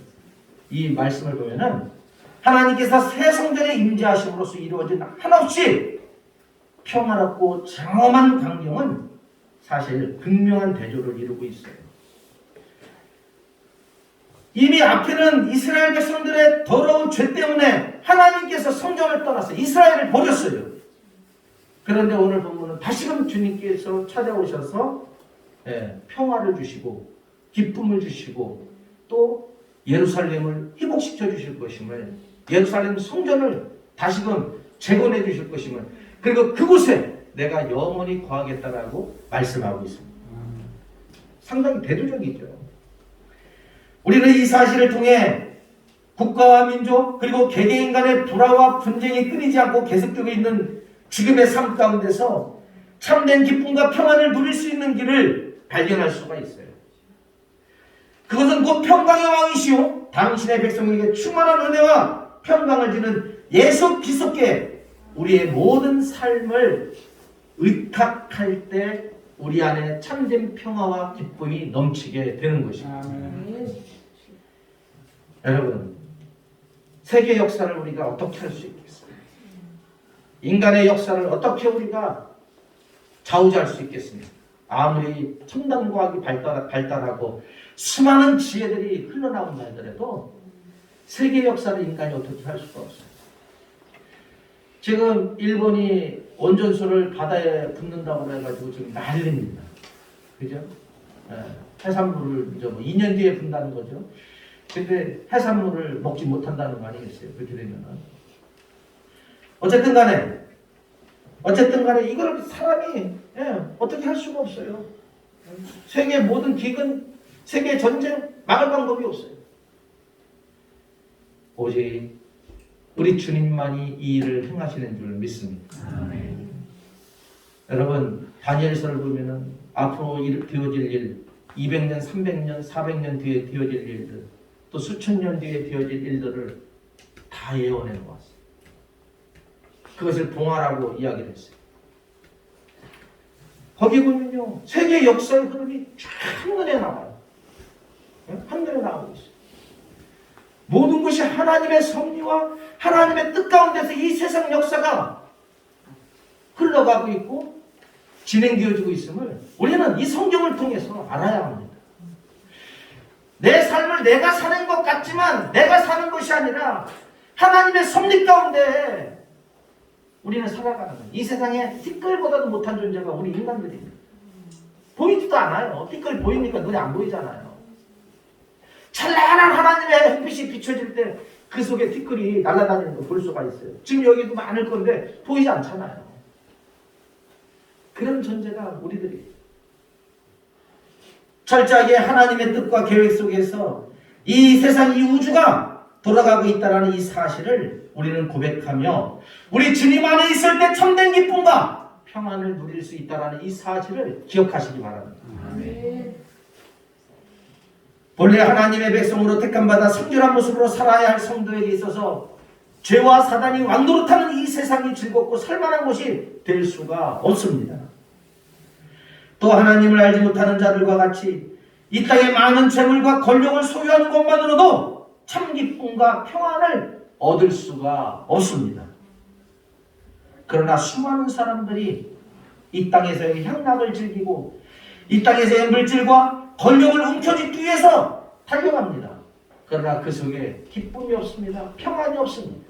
이 말씀을 보면은 하나님께서 새 성전에 임재하심으로써 이루어진 한없이 평화롭고 장엄한 광경은 사실 극명한 대조를 이루고 있어요. 이미 앞에는 이스라엘 백성들의 더러운 죄 때문에 하나님께서 성전을 떠나서 이스라엘을 버렸어요. 그런데 오늘 본문은 다시금 주님께서 찾아오셔서 평화를 주시고 기쁨을 주시고 또 예루살렘을 회복시켜 주실 것임을, 예루살렘 성전을 다시금 재건해 주실 것임을, 그리고 그곳에 내가 영원히 거하겠다라고 말씀하고 있습니다. 상당히 대조적이죠. 우리는 이 사실을 통해 국가와 민족 그리고 개개인 간의 불화와 분쟁이 끊이지 않고 계속되고 있는 지금의 삶 가운데서 참된 기쁨과 평안을 누릴 수 있는 길을 발견할 수가 있어요. 그것은 곧 평강의 왕이시오 당신의 백성에게 충만한 은혜와 평강을 주는 예수 그리스도께 우리의 모든 삶을 의탁할 때 우리 안에 참된 평화와 기쁨이 넘치게 되는 것입니다. 여러분, 세계 역사를 우리가 어떻게 할 수 있겠습니까? 인간의 역사를 어떻게 우리가 좌우지할 수 있겠습니까? 아무리 첨단과학이 발달하고 수많은 지혜들이 흘러나온다 하더라도 세계 역사를 인간이 어떻게 할 수가 없어요. 지금 일본이 원전수를 바다에 붓는다고 해가지고 지금 난립니다. 그죠? 해산물을 이제 2년 뒤에 분다는 거죠. 근데 해산물을 먹지 못한다는 거 아니겠어요? 그렇게 되면은. 어쨌든 간에 이걸 사람이 어떻게 할 수가 없어요. 세계 모든 기근, 세계 전쟁 막을 방법이 없어요. 오직 우리 주님만이 이 일을 행하시는 줄 믿습니다. 아멘. 여러분, 다니엘서를 보면은 앞으로 되어질 일, 200년, 300년, 400년 뒤에 되어질 일들, 또 수천 년 뒤에 되어질 일들을 다 예언해 놓았어요. 그것을 봉화라고 이야기를 했어요. 거기 보면요, 세계 역사의 흐름이 한눈에 나와요. 한눈에 나오고 있어요. 모든 것이 하나님의 섭리와 하나님의 뜻 가운데서 이 세상 역사가 흘러가고 있고 진행되어지고 있음을 우리는 이 성경을 통해서 알아야 합니다. 내 삶을 내가 사는 것 같지만 내가 사는 것이 아니라 하나님의 섭리 가운데 우리는 살아가는 거예요. 이 세상에 티끌보다도 못한 존재가 우리 인간들입니다. 보이지도 않아요. 티끌 보이니까 눈에 안 보이잖아요. 찬란한 하나님의 햇빛이 비춰질 때 그 속에 티끌이 날아다니는 거 볼 수가 있어요. 지금 여기도 많을 건데 보이지 않잖아요. 그런 존재가 우리들이 철저하게 하나님의 뜻과 계획 속에서 이 세상, 이 우주가 돌아가고 있다는 이 사실을 우리는 고백하며 우리 주님 안에 있을 때 참된 기쁨과 평안을 누릴 수 있다는 이 사실을 기억하시기 바랍니다. 아멘. 본래 하나님의 백성으로 택함받아 성결한 모습으로 살아야 할 성도에게 있어서 죄와 사단이 왕노릇하는 이 세상이 즐겁고 살만한 곳이 될 수가 없습니다. 또 하나님을 알지 못하는 자들과 같이 이 땅의 많은 재물과 권력을 소유하는 것만으로도 참 기쁨과 평안을 얻을 수가 없습니다. 그러나 수많은 사람들이 이 땅에서의 향락을 즐기고 이 땅에서의 물질과 권력을 움켜쥐기 위해서 달려갑니다. 그러나 그 속에 기쁨이 없습니다. 평안이 없습니다.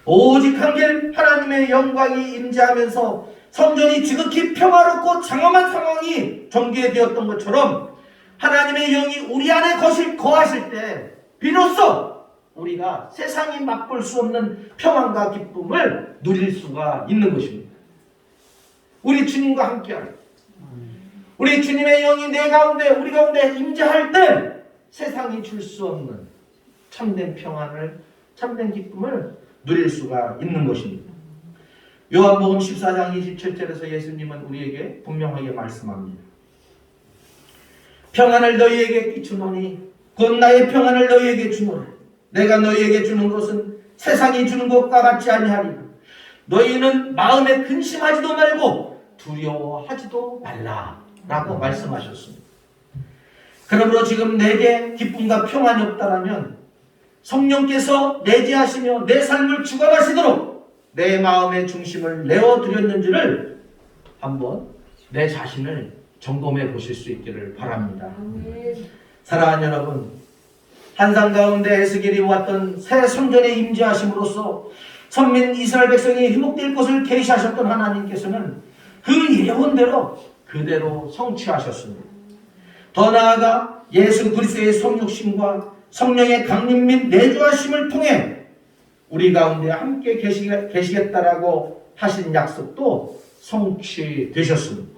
오직 한결 하나님의 영광이 임재하면서 성전이 지극히 평화롭고 장엄한 상황이 전개되었던 것처럼 하나님의 영이 우리 안에 거하실 때 비로소 우리가 세상이 맛볼 수 없는 평안과 기쁨을 누릴 수가 있는 것입니다. 우리 주님과 함께하는, 우리 주님의 영이 내 가운데, 우리 가운데 임재할 때 세상이 줄 수 없는 참된 평안을, 참된 기쁨을 누릴 수가 있는 것입니다. 요한복음 14장 27절에서 예수님은 우리에게 분명하게 말씀합니다. 평안을 너희에게 끼치노니 곧 나의 평안을 너희에게 주노라. 내가 너희에게 주는 것은 세상이 주는 것과 같지 아니하리라. 너희는 마음에 근심하지도 말고 두려워하지도 말라 라고 말씀하셨습니다. 그러므로 지금 내게 기쁨과 평안이 없다라면 성령께서 내재하시며 내 삶을 주관하시도록 내 마음의 중심을 내어드렸는지를 한번 내 자신을 점검해 보실 수 있기를 바랍니다. 사랑하는 여러분, 한상 가운데 에스겔이 왔던 새 성전의 임재하심으로써 선민 이스라엘 백성이 회복될 것을 계시하셨던 하나님께서는 그 예언대로 그대로 성취하셨습니다. 더 나아가 예수 그리스도의 성육신과 성령의 강림 및 내주하심을 통해 우리 가운데 함께 계시겠다라고 하신 약속도 성취되셨습니다.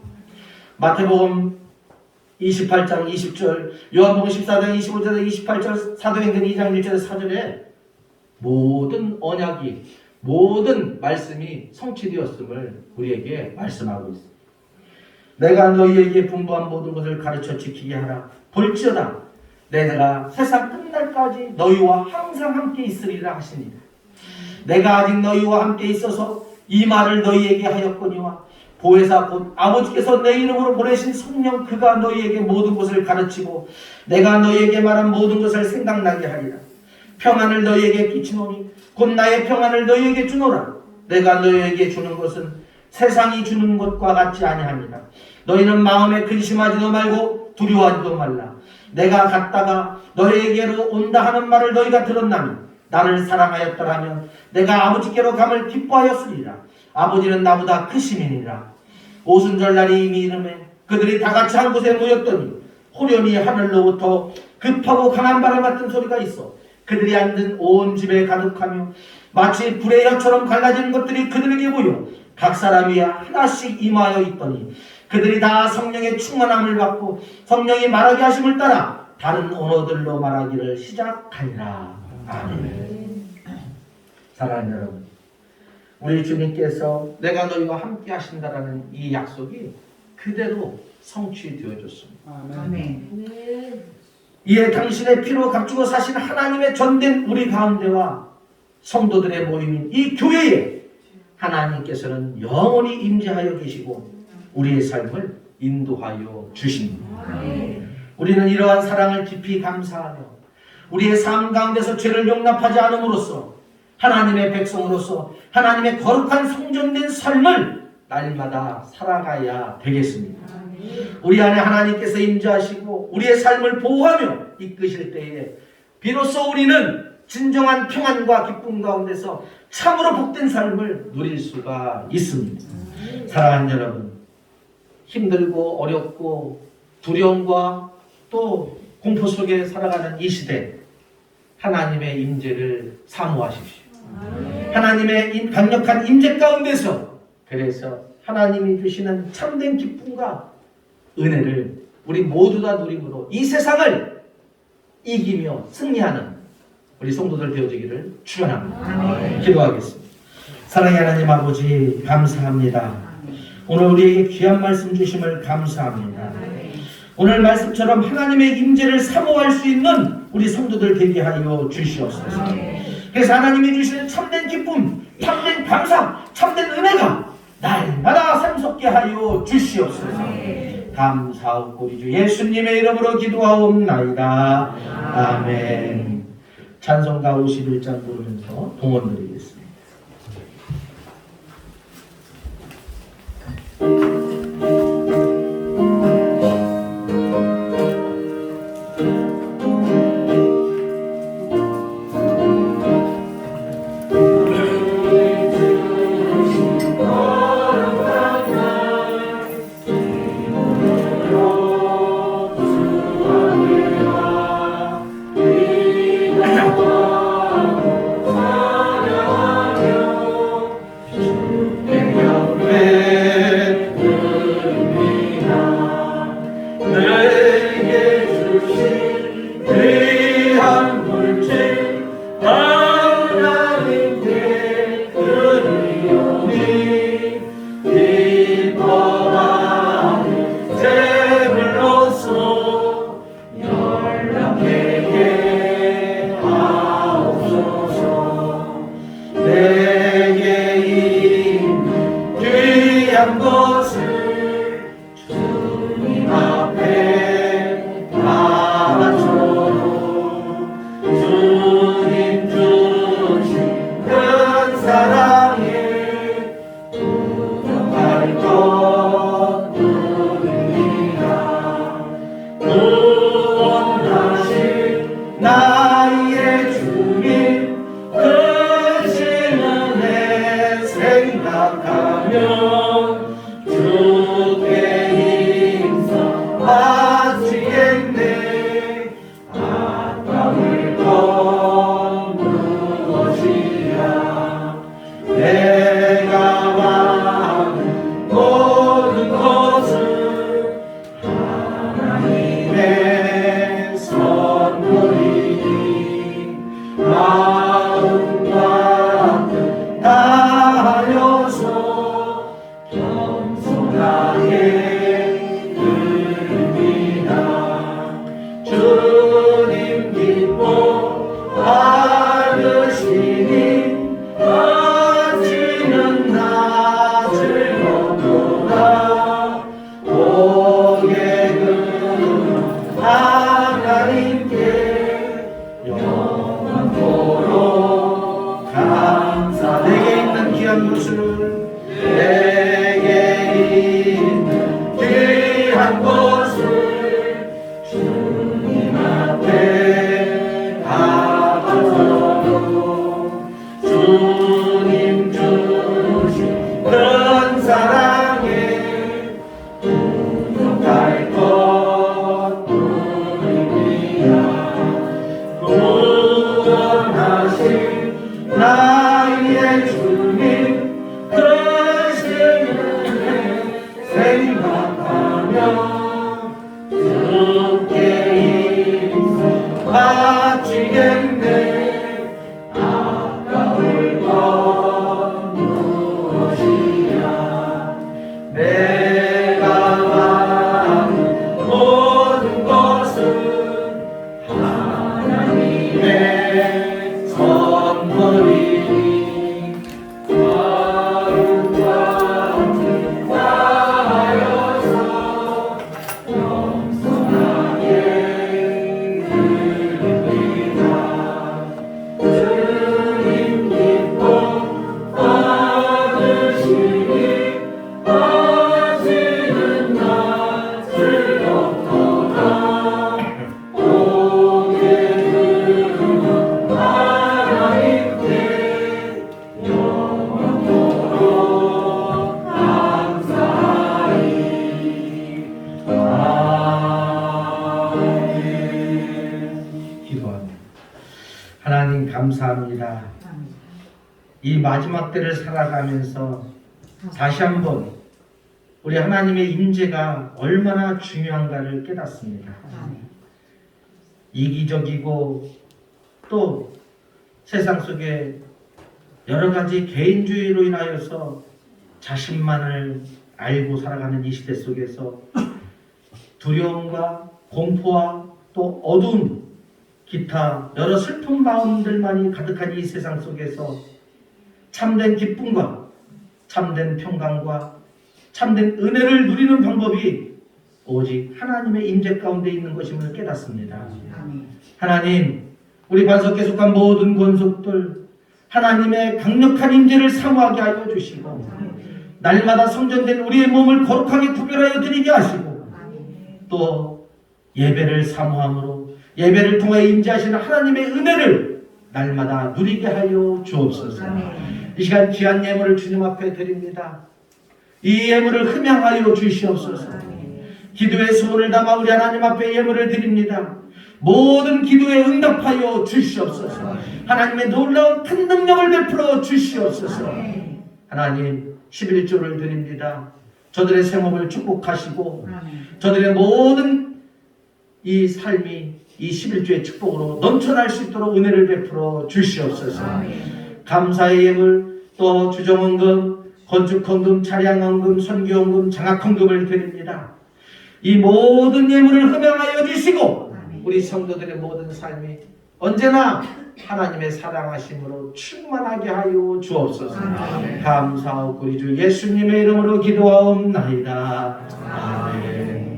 마태복음 28장 20절, 요한복음 14장 25절에서 28절, 사도행전 2장 1절에서 4절에 모든 언약이, 모든 말씀이 성취되었음을 우리에게 말씀하고 있습니다. 내가 너희에게 분부한 모든 것을 가르쳐 지키게 하라. 볼지어다 내가 세상 끝날까지 너희와 항상 함께 있으리라 하시니라. 내가 아직 너희와 함께 있어서 이 말을 너희에게 하였거니와 보혜사 곧 아버지께서 내 이름으로 보내신 성령 그가 너희에게 모든 것을 가르치고 내가 너희에게 말한 모든 것을 생각나게 하리라. 평안을 너희에게 끼치노니 곧 나의 평안을 너희에게 주노라. 내가 너희에게 주는 것은 세상이 주는 것과 같지 아니합니다. 너희는 마음에 근심하지도 말고 두려워하지도 말라. 내가 갔다가 너희에게로 온다 하는 말을 너희가 들었나니 나를 사랑하였더라면 내가 아버지께로 감을 기뻐하였으리라. 아버지는 나보다 크심이니라. 오순절날이 이미 이르매 그들이 다 같이 한 곳에 모였더니 호련히 하늘로부터 급하고 강한 바람 같은 소리가 있어 그들이 앉은 온 집에 가득하며 마치 불의 혀처럼 갈라지는 것들이 그들에게 보여 각 사람이 하나씩 임하여 있더니 그들이 다 성령의 충만함을 받고 성령이 말하게 하심을 따라 다른 언어들로 말하기를 시작하니라. 아멘. 사랑하는 여러분, 우리 주님께서 내가 너희와 함께 하신다라는 이 약속이 그대로 성취되어졌습니다. 아멘. 이에 당신의 피로 값주고 사신 하나님의 전된 우리 가운데와 성도들의 모임인 이 교회에 하나님께서는 영원히 임재하여 계시고 우리의 삶을 인도하여 주십니다. 우리는 이러한 사랑을 깊이 감사하며 우리의 삶 가운데서 죄를 용납하지 않음으로써 하나님의 백성으로서 하나님의 거룩한 성전된 삶을 날마다 살아가야 되겠습니다. 우리 안에 하나님께서 임재하시고 우리의 삶을 보호하며 이끄실 때에 비로소 우리는 진정한 평안과 기쁨 가운데서 참으로 복된 삶을 누릴 수가 있습니다. 사랑하는 여러분, 힘들고 어렵고 두려움과 또 공포 속에 살아가는 이 시대, 하나님의 임재를 사모하십시오. 하나님의 강력한 임재 가운데서 그래서 하나님이 주시는 참된 기쁨과 은혜를 우리 모두 다 누림으로 이 세상을 이기며 승리하는 우리 성도들 되어지기를 축원합니다. 기도하겠습니다. 사랑의 하나님 아버지 감사합니다. 오늘 우리에게 귀한 말씀 주심을 감사합니다. 오늘 말씀처럼 하나님의 임재를 사모할 수 있는 우리 성도들 되게 하여 주시옵소서. 그래서 하나님이 주시는 참된 기쁨, 참된 감사, 참된 은혜가 날마다 샘솟게 하여 주시옵소서. 감사하고 우리 주 예수님의 이름으로 기도하옵나이다. 아멘. 찬송가 51장 부르면서 동원드리겠습니다. 사랑 마음과 뜻 다하여서 겸손하게 드립니다. 주님 기뻐 받으시니 어찌는 나 즐겁도다. 고객은 하나님께 영원토록 감사. 내게 있는 귀한 것을 내게 있는 귀한 것을 주님 앞에 다 바쳐도 주님 주신 큰 사랑에 부족할 것 뿐입니다. 구원하신 나의 주님 크신 은혜 생각하며 주께 인사 바치겠네. 아까울 것 무엇이냐. 내가 하는 모든 것은 하나님의 선물이니 마음과 뜻 다하여서 겸손하게 드립니다. 주님 기뻐 받으시니 어찌는 나 즐겁도다. 고객은 하나님께 영원토록 감사하리. 아멘. 기도합니다. 하나님 감사합니다. 이 마지막 때를 살아가면서 다시 한번 우리 하나님의 임재가 얼마나 중요한가를 깨닫습니다. 이기적이고 또 세상 속에 여러 가지 개인주의로 인하여서 자신만을 알고 살아가는 이 시대 속에서 두려움과 공포와 또 어두움, 기타 여러 슬픈 마음들만이 가득한 이 세상 속에서 참된 기쁨과 참된 평강과 참된 은혜를 누리는 방법이 오직 하나님의 임재 가운데 있는 것임을 깨닫습니다. 하나님, 우리 반석에 속한 모든 권속들 하나님의 강력한 임재를 사모하게 하여 주시고 날마다 성전된 우리의 몸을 거룩하게 구별하여 드리게 하시고 또 예배를 사모함으로 예배를 통해 임재하시는 하나님의 은혜를 날마다 누리게 하여 주옵소서. 이 시간 귀한 예물을 주님 앞에 드립니다. 이 예물을 흠양하여 주시옵소서. 기도의 소원을 담아 우리 하나님 앞에 예물을 드립니다. 모든 기도에 응답하여 주시옵소서. 하나님의 놀라운 큰 능력을 베풀어 주시옵소서. 하나님 11조를 드립니다. 저들의 생업을 축복하시고 저들의 모든 이 삶이 이 11조의 축복으로 넘쳐날 수 있도록 은혜를 베풀어 주시옵소서. 감사의 예물 또 주정헌금, 건축헌금, 차량헌금, 선교헌금, 장학헌금을 드립니다. 이 모든 예물을 흠양하여 주시고 우리 성도들의 모든 삶이 언제나 하나님의 사랑하심으로 충만하게 하여 주옵소서. 감사하고 우리 주 예수님의 이름으로 기도하옵나이다. 아멘.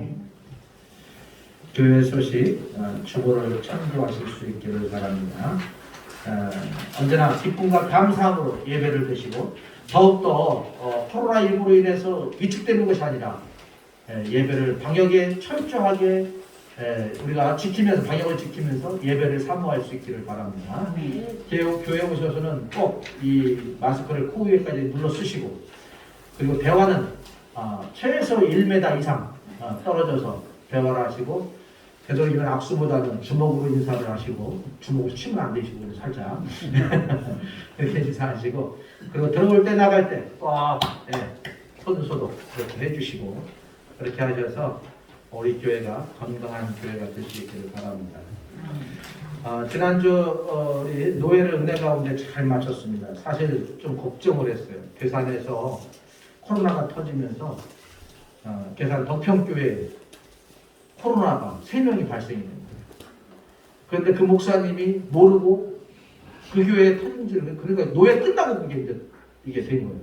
교회 소식 주보를 참고하실 수 있기를 바랍니다. 언제나 기쁨과 감사함으로 예배를 드시고 더욱더 코로나19로 인해서 위축되는 것이 아니라 예배를 방역에 철저하게 우리가 지키면서 방역을 지키면서 예배를 사모할 수 있기를 바랍니다. 교회 오셔서는 꼭 이 마스크를 코 위에까지 눌러 쓰시고 그리고 대화는 최소 1m 이상 떨어져서 대화를 하시고 되도록이면 악수보다는 주먹으로 인사를 하시고 주먹을 치면 안 되시고 살짝 이렇게 인사하시고 그리고 들어올 때 나갈 때 꼭 손 소독 이렇게 해주시고 그렇게 하셔서 우리 교회가 건강한 교회가 될 수 있기를 바랍니다. 지난주 이 노예를 은혜 가운데 잘 마쳤습니다. 사실 좀 걱정을 했어요. 괴산에서 코로나가 터지면서 괴산 덕평교회에 코로나가 3명이 발생이 됩니다. 그런데 그 목사님이 모르고 그 교회에 터진 줄, 그러니까 노예 끝나고 그게 이제 이게 된 거예요.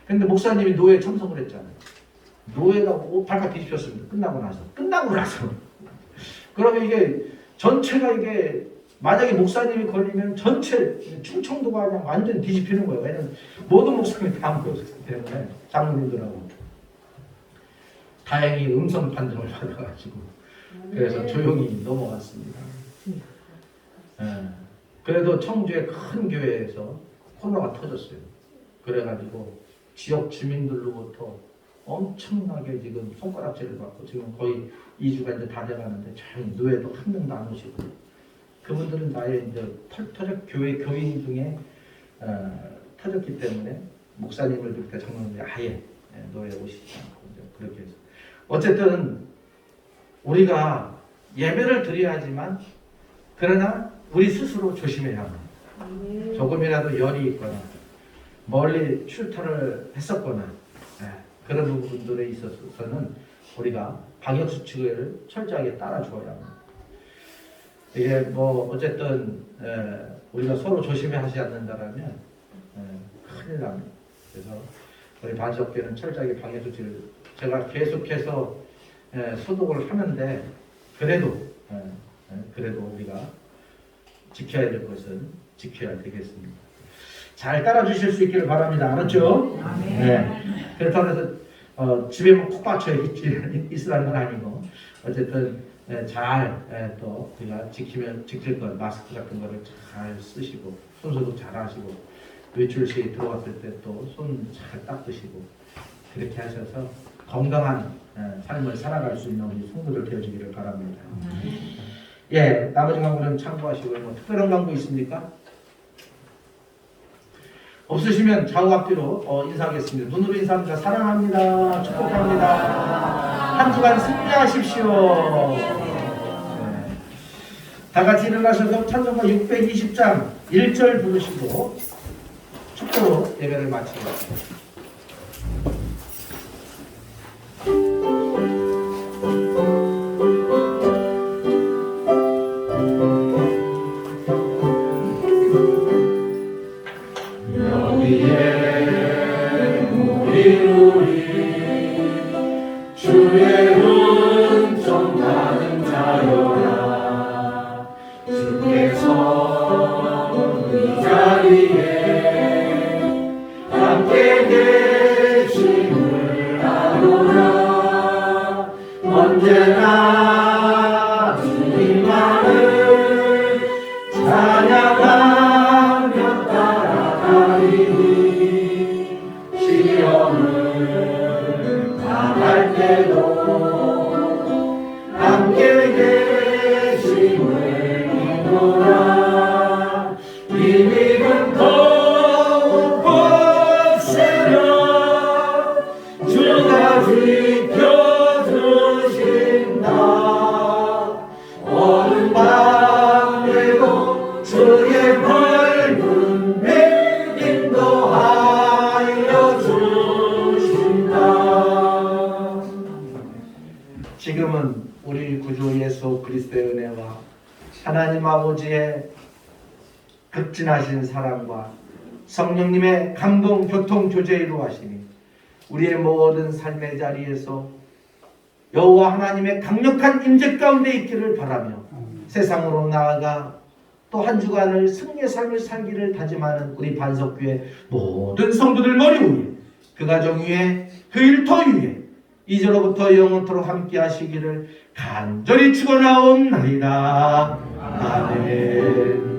근데 목사님이 노예에 참석을 했잖아요. 노예가 발칵 뒤집혔습니다. 끝나고 나서. 그러면 이게 전체가 이게 만약에 목사님이 걸리면 전체 충청도가 그냥 완전 뒤집히는 거예요. 왜냐면 모든 목사님이 다 먹었기 때문에 장로님들하고. 다행히 음성 판정을 받아가지고 그래서 조용히 넘어갔습니다. 그래도 청주의 큰 교회에서 코로나가 터졌어요. 그래가지고 지역 주민들로부터 엄청나게 지금 손가락질을 받고 지금 거의 2주가 이제 다 돼가는데 잘 노예도 한 명도 안 오시고 그분들은 나의 이제 터적 교회 교인 중에 터졌기 때문에 목사님을 그렇게 장로님이 아예 노예 오시지 않고 이제 그렇게 해서 어쨌든 우리가 예배를 드려야지만 그러나 우리 스스로 조심해야 합니다. 조금이라도 열이 있거나 멀리 출타를 했었거나 그런 부분들에 있어서는 우리가 방역수칙을 철저하게 따라줘야 합니다. 이게 뭐 어쨌든 우리가 서로 조심해 하지 않는다라면 큰일 납니다. 그래서 우리 반석교는 철저하게 방역수칙을 제가 계속해서 소독을 하는데 그래도 우리가 지켜야 될 것은 지켜야 되겠습니다. 잘 따라주실 수 있기를 바랍니다. 알았죠? 네. 그렇다고 해서 집에만 푹 받쳐 있으라는 건 아니고 어쨌든 잘 또 우리가 지킬 것 마스크 같은 거를 잘 쓰시고 손소독 잘 하시고 외출 시에 들어왔을 때 또 손 잘 닦으시고 그렇게 하셔서 건강한 삶을 살아갈 수 있는 우리 성도들 되어주기를 바랍니다. 예, 나머지 광고는 참고하시고 뭐 특별한 광고 있습니까? 없으시면 좌우 앞뒤로 인사하겠습니다. 눈으로 인사합니다. 사랑합니다. 축복합니다. 한 주간 승리하십시오. 네. 다 같이 일어나셔서 찬송가 620장 1절 부르시고 축도로 예배를 마치겠습니다. 주의 은총 받은 자여라 주께서 이 자리에 함께 계심을 아노라 언제나 주님만을 찬양하며 따라가리니 시험을 당할 때도 함께 계심을 믿노라 이 믿음 더욱 복세려 주가 지켜주신다 어느 밤에도 주의 밝은 배 인도하여 주신다. 지금은 우리 구주 예수 그리스도의 은혜와 하나님 아버지의 극진하신 사랑과 성령님의 감동 교통 교제로 하시니 우리의 모든 삶의 자리에서 여호와 하나님의 강력한 임재 가운데 있기를 바라며 세상으로 나아가 또 한 주간을 승리의 삶을 살기를 다짐하는 우리 반석교회 모든 성도들 머리 위에 그 가정 위에 그 일터 위에 이제로부터 영원토록 함께 하시기를 간절히 축원하옵나이다. 아멘.